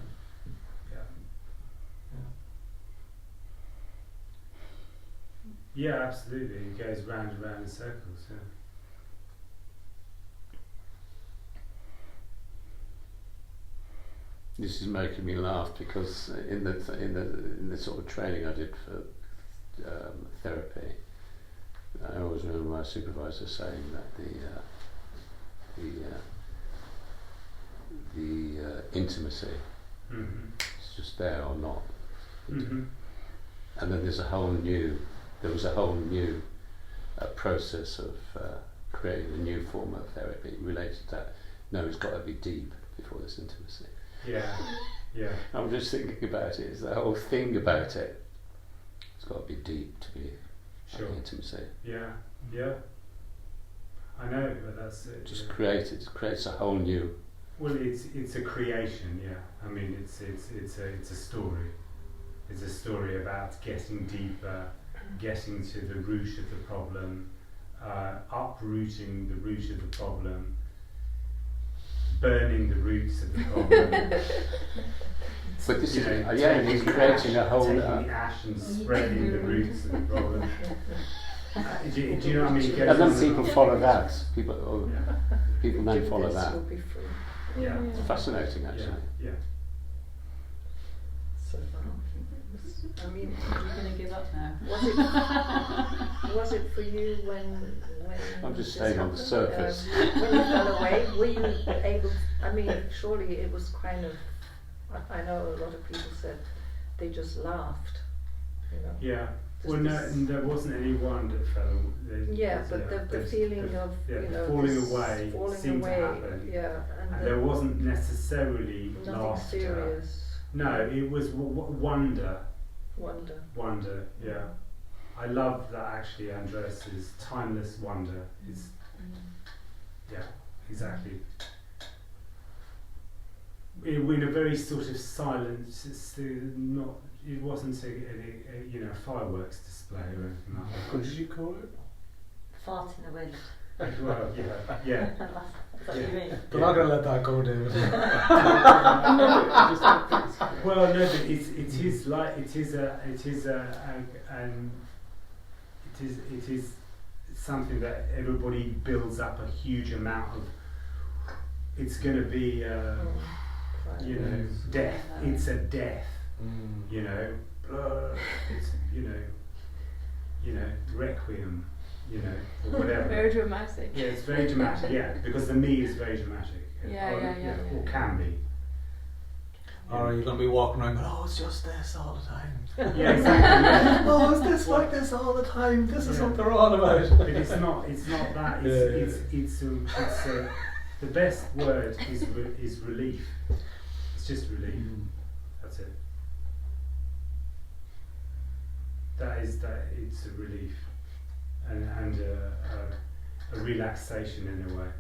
Speaker 1: Yeah, absolutely. It goes round and round in circles. Yeah.
Speaker 7: This is making me laugh because in the sort of training I did for therapy, I always remember my supervisor saying that the intimacy is just there or not, and then there was a whole new process of creating a new form of therapy related to that. No, it's got to be deep before there's intimacy.
Speaker 1: Yeah.
Speaker 7: I'm just thinking about it. It's the whole thing about it. It's got to be deep to be intimacy.
Speaker 1: Yeah. I know, but that's it.
Speaker 7: Just creates a whole new.
Speaker 1: Well, it's a creation. Yeah. I mean, it's a story. It's a story about getting deeper, getting to the root of the problem, uprooting the root of the problem, burning the roots of the problem.
Speaker 7: But this is he's creating a whole.
Speaker 1: Taking the ash and spreading the roots of the problem. Do you know what I mean?
Speaker 7: And then people follow that. People then follow that.
Speaker 4: You'll be free.
Speaker 1: Yeah.
Speaker 7: It's fascinating, actually.
Speaker 1: Yeah.
Speaker 4: So, I mean,
Speaker 2: You're going to give up now.
Speaker 4: was it for you when
Speaker 7: I'm just
Speaker 4: this
Speaker 7: staying on the
Speaker 4: happened?
Speaker 7: surface.
Speaker 4: When you fell away, were you able? I mean, surely it was kind of. I know a lot of people said they just laughed.
Speaker 1: Yeah. Well, no, there wasn't anyone that fell.
Speaker 4: Yeah, but the feeling of
Speaker 1: falling away seemed to happen.
Speaker 4: Yeah,
Speaker 1: and there wasn't necessarily
Speaker 4: nothing
Speaker 1: laughter.
Speaker 4: serious.
Speaker 1: No, it was wonder.
Speaker 4: Wonder.
Speaker 1: Yeah. I love that actually. Andreas's timeless wonder is. Yeah, exactly. In a very sort of silent. It wasn't a fireworks display or anything like that.
Speaker 8: What did you call it?
Speaker 5: Fart in the wind.
Speaker 1: Well, yeah.
Speaker 5: That's what you mean.
Speaker 3: We're not going to let that go, David.
Speaker 1: Well, no, but it is something that everybody builds up a huge amount of. It's going to be, death. It's a death. It's requiem, or whatever.
Speaker 6: Very dramatic.
Speaker 1: Yeah, it's very dramatic. Yeah, because the me is very dramatic. Or can be.
Speaker 3: Or are you going to be walking around going, oh, it's just this all the time?
Speaker 1: Yeah, exactly. Yeah.
Speaker 3: Oh, it's this like this all the time. This is what they're all about.
Speaker 1: But it's not that. It's the best word is relief. It's just relief. That's it. It's a relief and a relaxation in a way.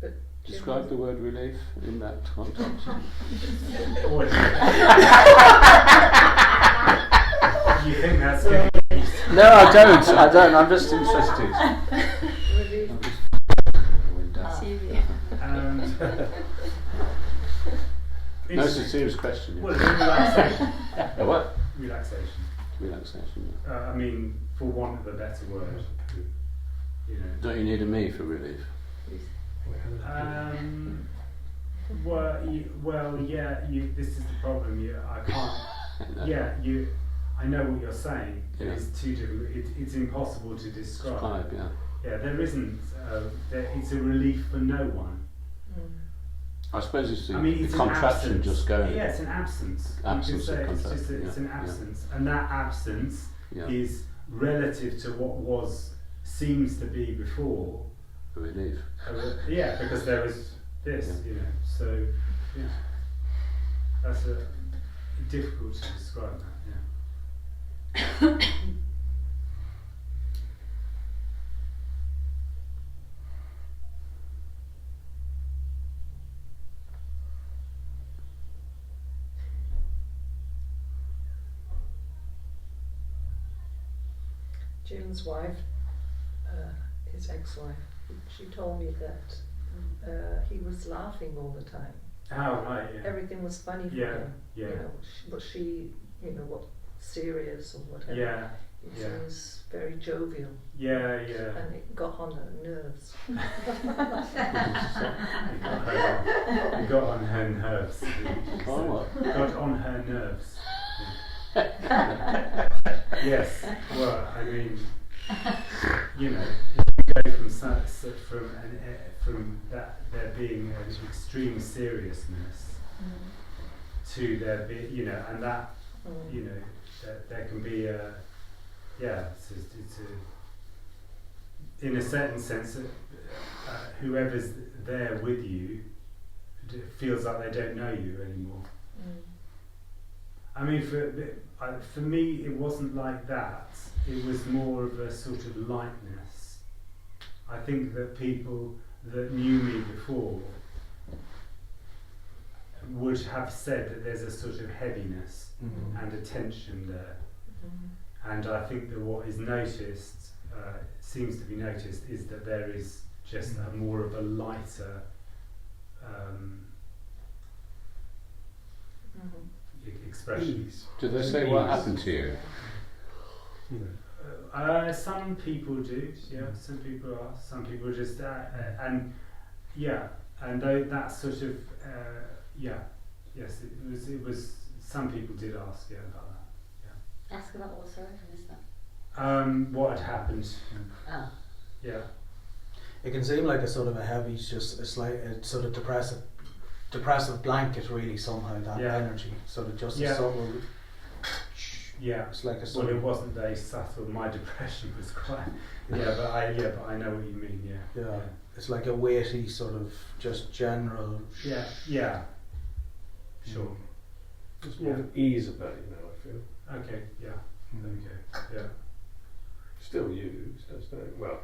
Speaker 4: But
Speaker 7: Describe the word relief in that context.
Speaker 1: You think that's good?
Speaker 7: No, I don't. I'm just interested.
Speaker 4: relief.
Speaker 7: No, it's a serious question.
Speaker 1: Well, relaxation.
Speaker 7: A what?
Speaker 1: Relaxation.
Speaker 7: Relaxation.
Speaker 1: I mean, for want of a better word,
Speaker 7: Don't you need a me for relief?
Speaker 1: This is the problem. I can't. I know what you're saying. But it's too difficult. It's impossible to describe. Yeah, there isn't. It's a relief for no one.
Speaker 7: I suppose it's the
Speaker 1: it's
Speaker 7: contraction just going.
Speaker 1: Yeah, it's an absence.
Speaker 7: Absence of
Speaker 1: contraction. It's an absence, and that absence is relative to what seems to be before.
Speaker 7: A relief.
Speaker 1: Because there was this, So, that's difficult to describe that. Yeah.
Speaker 4: Jim's wife, his ex-wife, she told me that he was laughing all the time.
Speaker 1: Oh, right, yeah.
Speaker 4: Everything was funny for
Speaker 1: Yeah,
Speaker 4: him.
Speaker 1: yeah.
Speaker 4: You know, but she, you know, what, serious or whatever.
Speaker 1: Yeah,
Speaker 4: He
Speaker 1: yeah.
Speaker 4: was very jovial,
Speaker 1: yeah, yeah.
Speaker 4: and it got on her nerves.
Speaker 1: You got on her nerves.
Speaker 7: Oh, what?
Speaker 1: Got on her nerves. Yes. Well, I mean, you know, you go from that there being an extreme seriousness to there be, you know, and that, you know, that there can be a, yeah, it's a, in a certain sense, whoever's there with you feels like they don't know you anymore. I mean, for me, it wasn't like that. It was more of a sort of lightness. I think that people that knew me before would have said that there's a sort of heaviness and a tension there. And I think that what is noticed, seems to be noticed, is that there is just a more of a lighter expression.
Speaker 7: Do they say what happened to you?
Speaker 1: Some people do, yeah. Some people ask. Some people just and yeah, and that sort of yeah, yes, it was. Some people did ask, yeah, about that.
Speaker 2: Ask about what, sorry, I missed that.
Speaker 1: What had happened?
Speaker 2: Oh.
Speaker 1: Yeah.
Speaker 3: It can seem like a sort of a heavy, just a slight, a sort of depressive blanket, really, somehow, that energy, sort of just a subtle.
Speaker 1: Yeah.
Speaker 3: It's like a
Speaker 1: Well,
Speaker 3: sort
Speaker 1: it
Speaker 3: of,
Speaker 1: wasn't very subtle. My depression was quite. But I know what you mean. Yeah.
Speaker 3: yeah, it's like a weighty sort of just general.
Speaker 1: Yeah. Yeah. Sure.
Speaker 8: There's more of an ease about you now, I feel.
Speaker 1: Okay. Yeah. Okay. Yeah.
Speaker 8: Still you, well,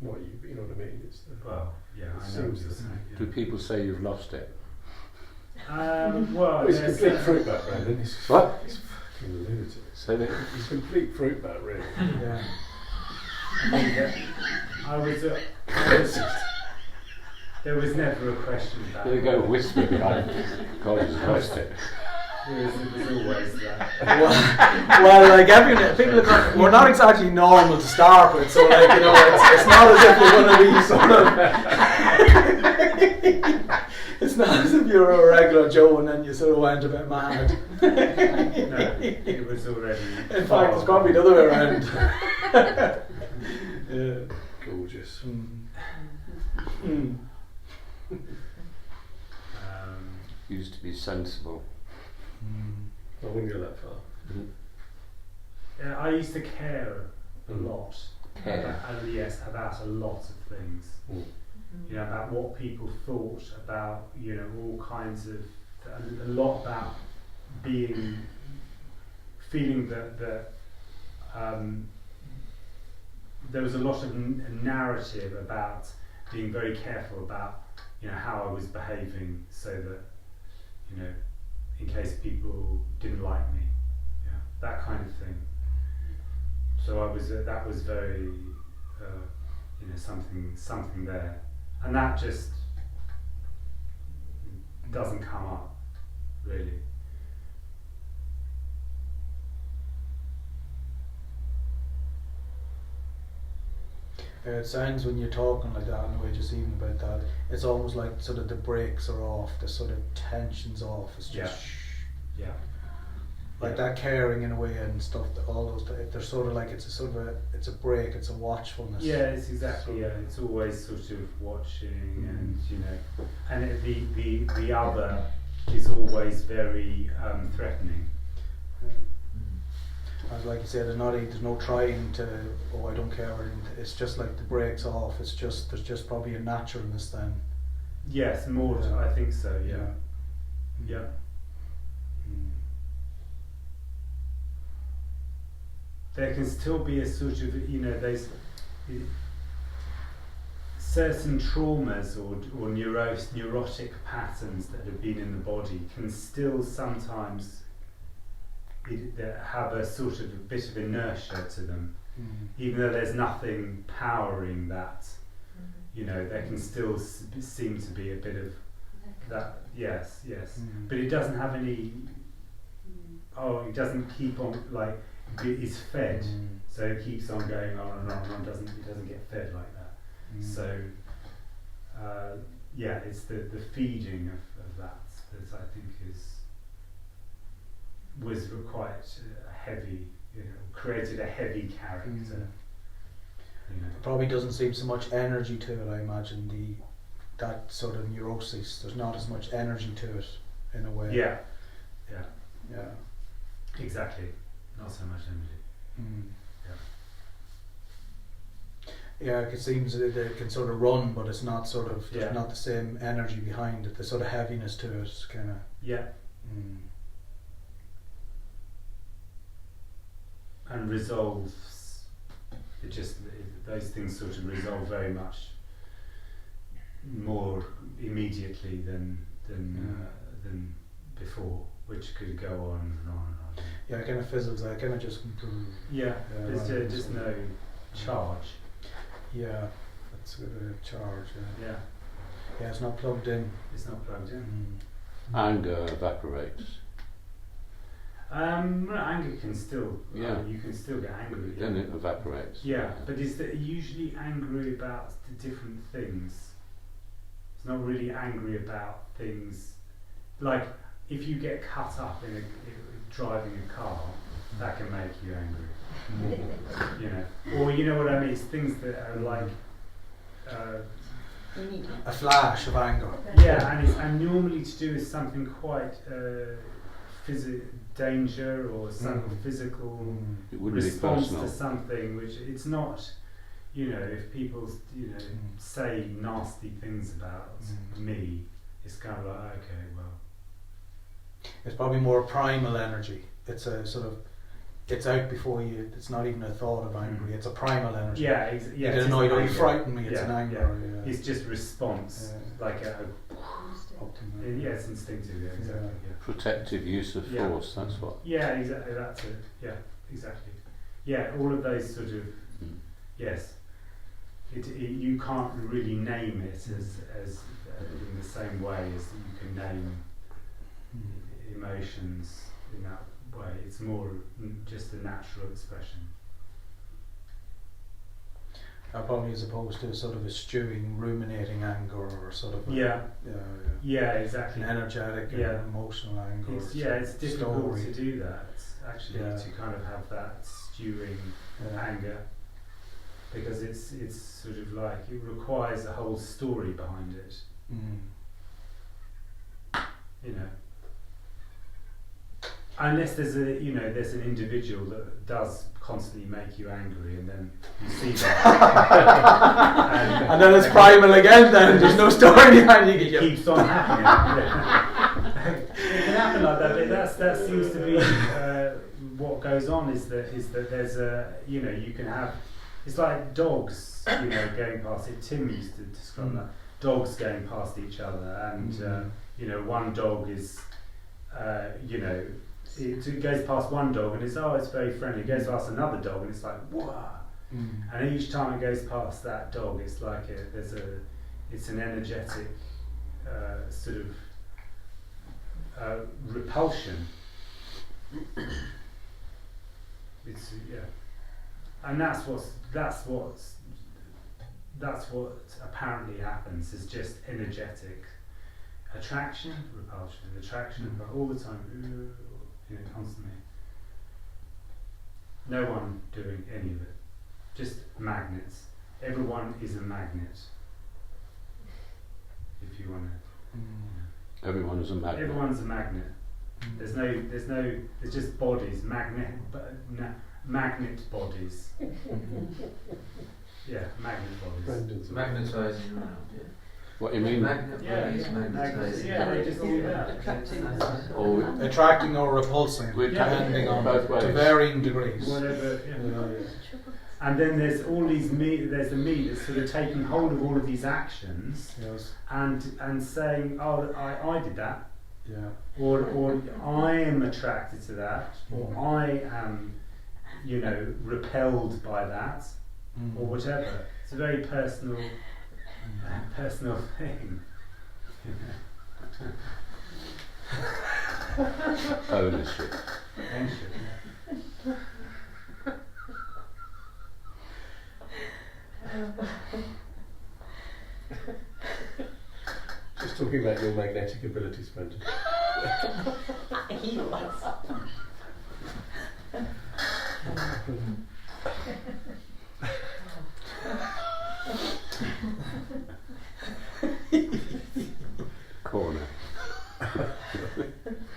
Speaker 8: not you, but you know what I mean. It's the,
Speaker 1: Well, yeah, I know what you're saying.
Speaker 7: Do people say you've lost it?
Speaker 1: Well,
Speaker 8: he's a
Speaker 1: there's
Speaker 8: complete fruit bat, Brandon. He's
Speaker 7: What?
Speaker 8: He's fucking lunatic.
Speaker 7: Say that.
Speaker 8: He's a complete fruit bat, really.
Speaker 3: Yeah.
Speaker 1: I was there was never a question about
Speaker 7: There you go, whisper behind. God, he's lost it.
Speaker 1: It was always that.
Speaker 3: well, like people look like, we're not exactly normal to start with, so like, you know, it's not as if you're one of these sort of. It's not as if you're a regular Joe and then you sort of went a bit mad.
Speaker 1: No, it was already.
Speaker 3: In fact, it's probably the other way around. Yeah.
Speaker 8: Gorgeous.
Speaker 7: Used to be sensible.
Speaker 8: I wouldn't go that far.
Speaker 1: Yeah, I used to care a lot.
Speaker 7: Care?
Speaker 1: About a lot of things. You know, about what people thought, about, you know, all kinds of, a lot about feeling that there was a lot of narrative about being very careful about, you know, how I was behaving, so that, you know, in case people didn't like me, yeah, that kind of thing. So I was that was very, you know, something there, and that just doesn't come up really.
Speaker 3: It sounds, when you're talking like that, anyway, just even about that, it's almost like sort of the brakes are off, the sort of tension's off. It's just
Speaker 1: Yeah.
Speaker 3: like that caring in a way and stuff. All those, they're sort of like, it's a sort of it's a break. It's a watchfulness.
Speaker 1: Yeah, it's exactly. Yeah, it's always sort of watching, and you know, and the other is always very threatening.
Speaker 3: As like you said, there's no trying to, oh, I don't care, or anything. It's just like the brakes off. It's just, there's just probably a naturalness then.
Speaker 1: Yes, more.
Speaker 3: Yeah.
Speaker 1: I think so. Yeah. Yeah. There can still be a sort of, you know, there's certain traumas or neurotic patterns that have been in the body can still sometimes have a sort of a bit of inertia to them, even though there's nothing powering that. You know, there can still seem to be a bit of that. Yes. But it doesn't have any. It doesn't keep on, like, it's fed, so it keeps on going on and on and on. It doesn't get fed like that. So it's the feeding of that I think was quite heavy. You know, created a heavy character. You know.
Speaker 3: There probably doesn't seem so much energy to it, I imagine, that sort of neurosis. There's not as much energy to it, in a way.
Speaker 1: Yeah.
Speaker 3: Exactly.
Speaker 1: Not so much energy.
Speaker 3: Yeah, it seems that it can sort of run, but it's not sort of, there's not the same energy behind it, the sort of heaviness to it, kind of.
Speaker 1: Yeah. And resolves, those things sort of resolve very much more immediately than before, which could go on and on and on.
Speaker 3: Yeah, it kind of fizzles out, kind of just.
Speaker 1: There's just no charge.
Speaker 3: Yeah, that's a bit of a charge.
Speaker 1: Yeah.
Speaker 3: Yeah, it's not plugged in.
Speaker 1: It's not plugged in.
Speaker 7: Anger evaporates.
Speaker 1: Anger can still. You can still get angry.
Speaker 7: Then it evaporates.
Speaker 1: Yeah, but is that usually angry about the different things? It's not really angry about things like if you get cut up in driving a car, that can make you angry. You know, or you know what I mean? It's things that are like
Speaker 3: a flash of anger.
Speaker 1: Yeah, and normally to do with something quite danger or some physical response to something, which it's not. You know, if people say nasty things about me, it's kind of like, okay, well.
Speaker 3: It's probably more primal energy. It's a sort of, it's out before you. It's not even a thought of angry. It's a primal energy.
Speaker 1: Yeah.
Speaker 3: You get annoyed or you frighten me. It's an anger. Yeah.
Speaker 1: It's just response, like a. It's instinctive. Yeah, exactly. Yeah.
Speaker 7: Protective use of force. That's what.
Speaker 1: Yeah, exactly. That's it. Yeah, exactly. Yeah, all of those sort of. Yes. You can't really name it as in the same way as you can name emotions in that way. It's more just a natural expression.
Speaker 3: Probably as opposed to sort of a stewing, ruminating anger, or sort of
Speaker 1: exactly.
Speaker 3: An energetic, and emotional anger.
Speaker 1: It's difficult to do that actually, to kind of have that stewing anger. Because it's sort of like it requires a whole story behind it. You know, unless there's an individual that does constantly make you angry, and then you see that,
Speaker 3: and then it's primal again. Then there's no story behind it.
Speaker 1: It keeps on happening. It can happen like that, but that seems to be what goes on. Is that there's you can have. It's like dogs, going past it. Tim used to describe that. Dogs going past each other, and one dog is, it goes past one dog and it's very friendly. It goes past another dog and it's like, whoa. And each time it goes past that dog, it's like it's an energetic sort of repulsion. It's and that's what apparently happens, is just energetic attraction, repulsion, but all the time, constantly. No one doing any of it, just magnets. Everyone is a magnet, if you want to.
Speaker 7: Everyone is a magnet.
Speaker 1: Everyone's a magnet. There's just bodies, magnet bodies. Yeah, magnet bodies.
Speaker 9: Magnetising around,
Speaker 7: What you mean?
Speaker 9: Magnet bodies magnetising.
Speaker 1: Yeah, they just do that.
Speaker 7: Or
Speaker 3: attracting or repulsing, depending on
Speaker 7: both ways.
Speaker 3: To varying degrees.
Speaker 1: Whatever. And then there's all these there's the me that's sort of taking hold of all of these actions, and saying, oh, I did that.
Speaker 3: Yeah.
Speaker 1: Or I am attracted to that, or I am you know, repelled by that or whatever. It's a very personal thing.
Speaker 7: Ownership.
Speaker 8: Just talking about your magnetic abilities, Brendan.
Speaker 4: He was.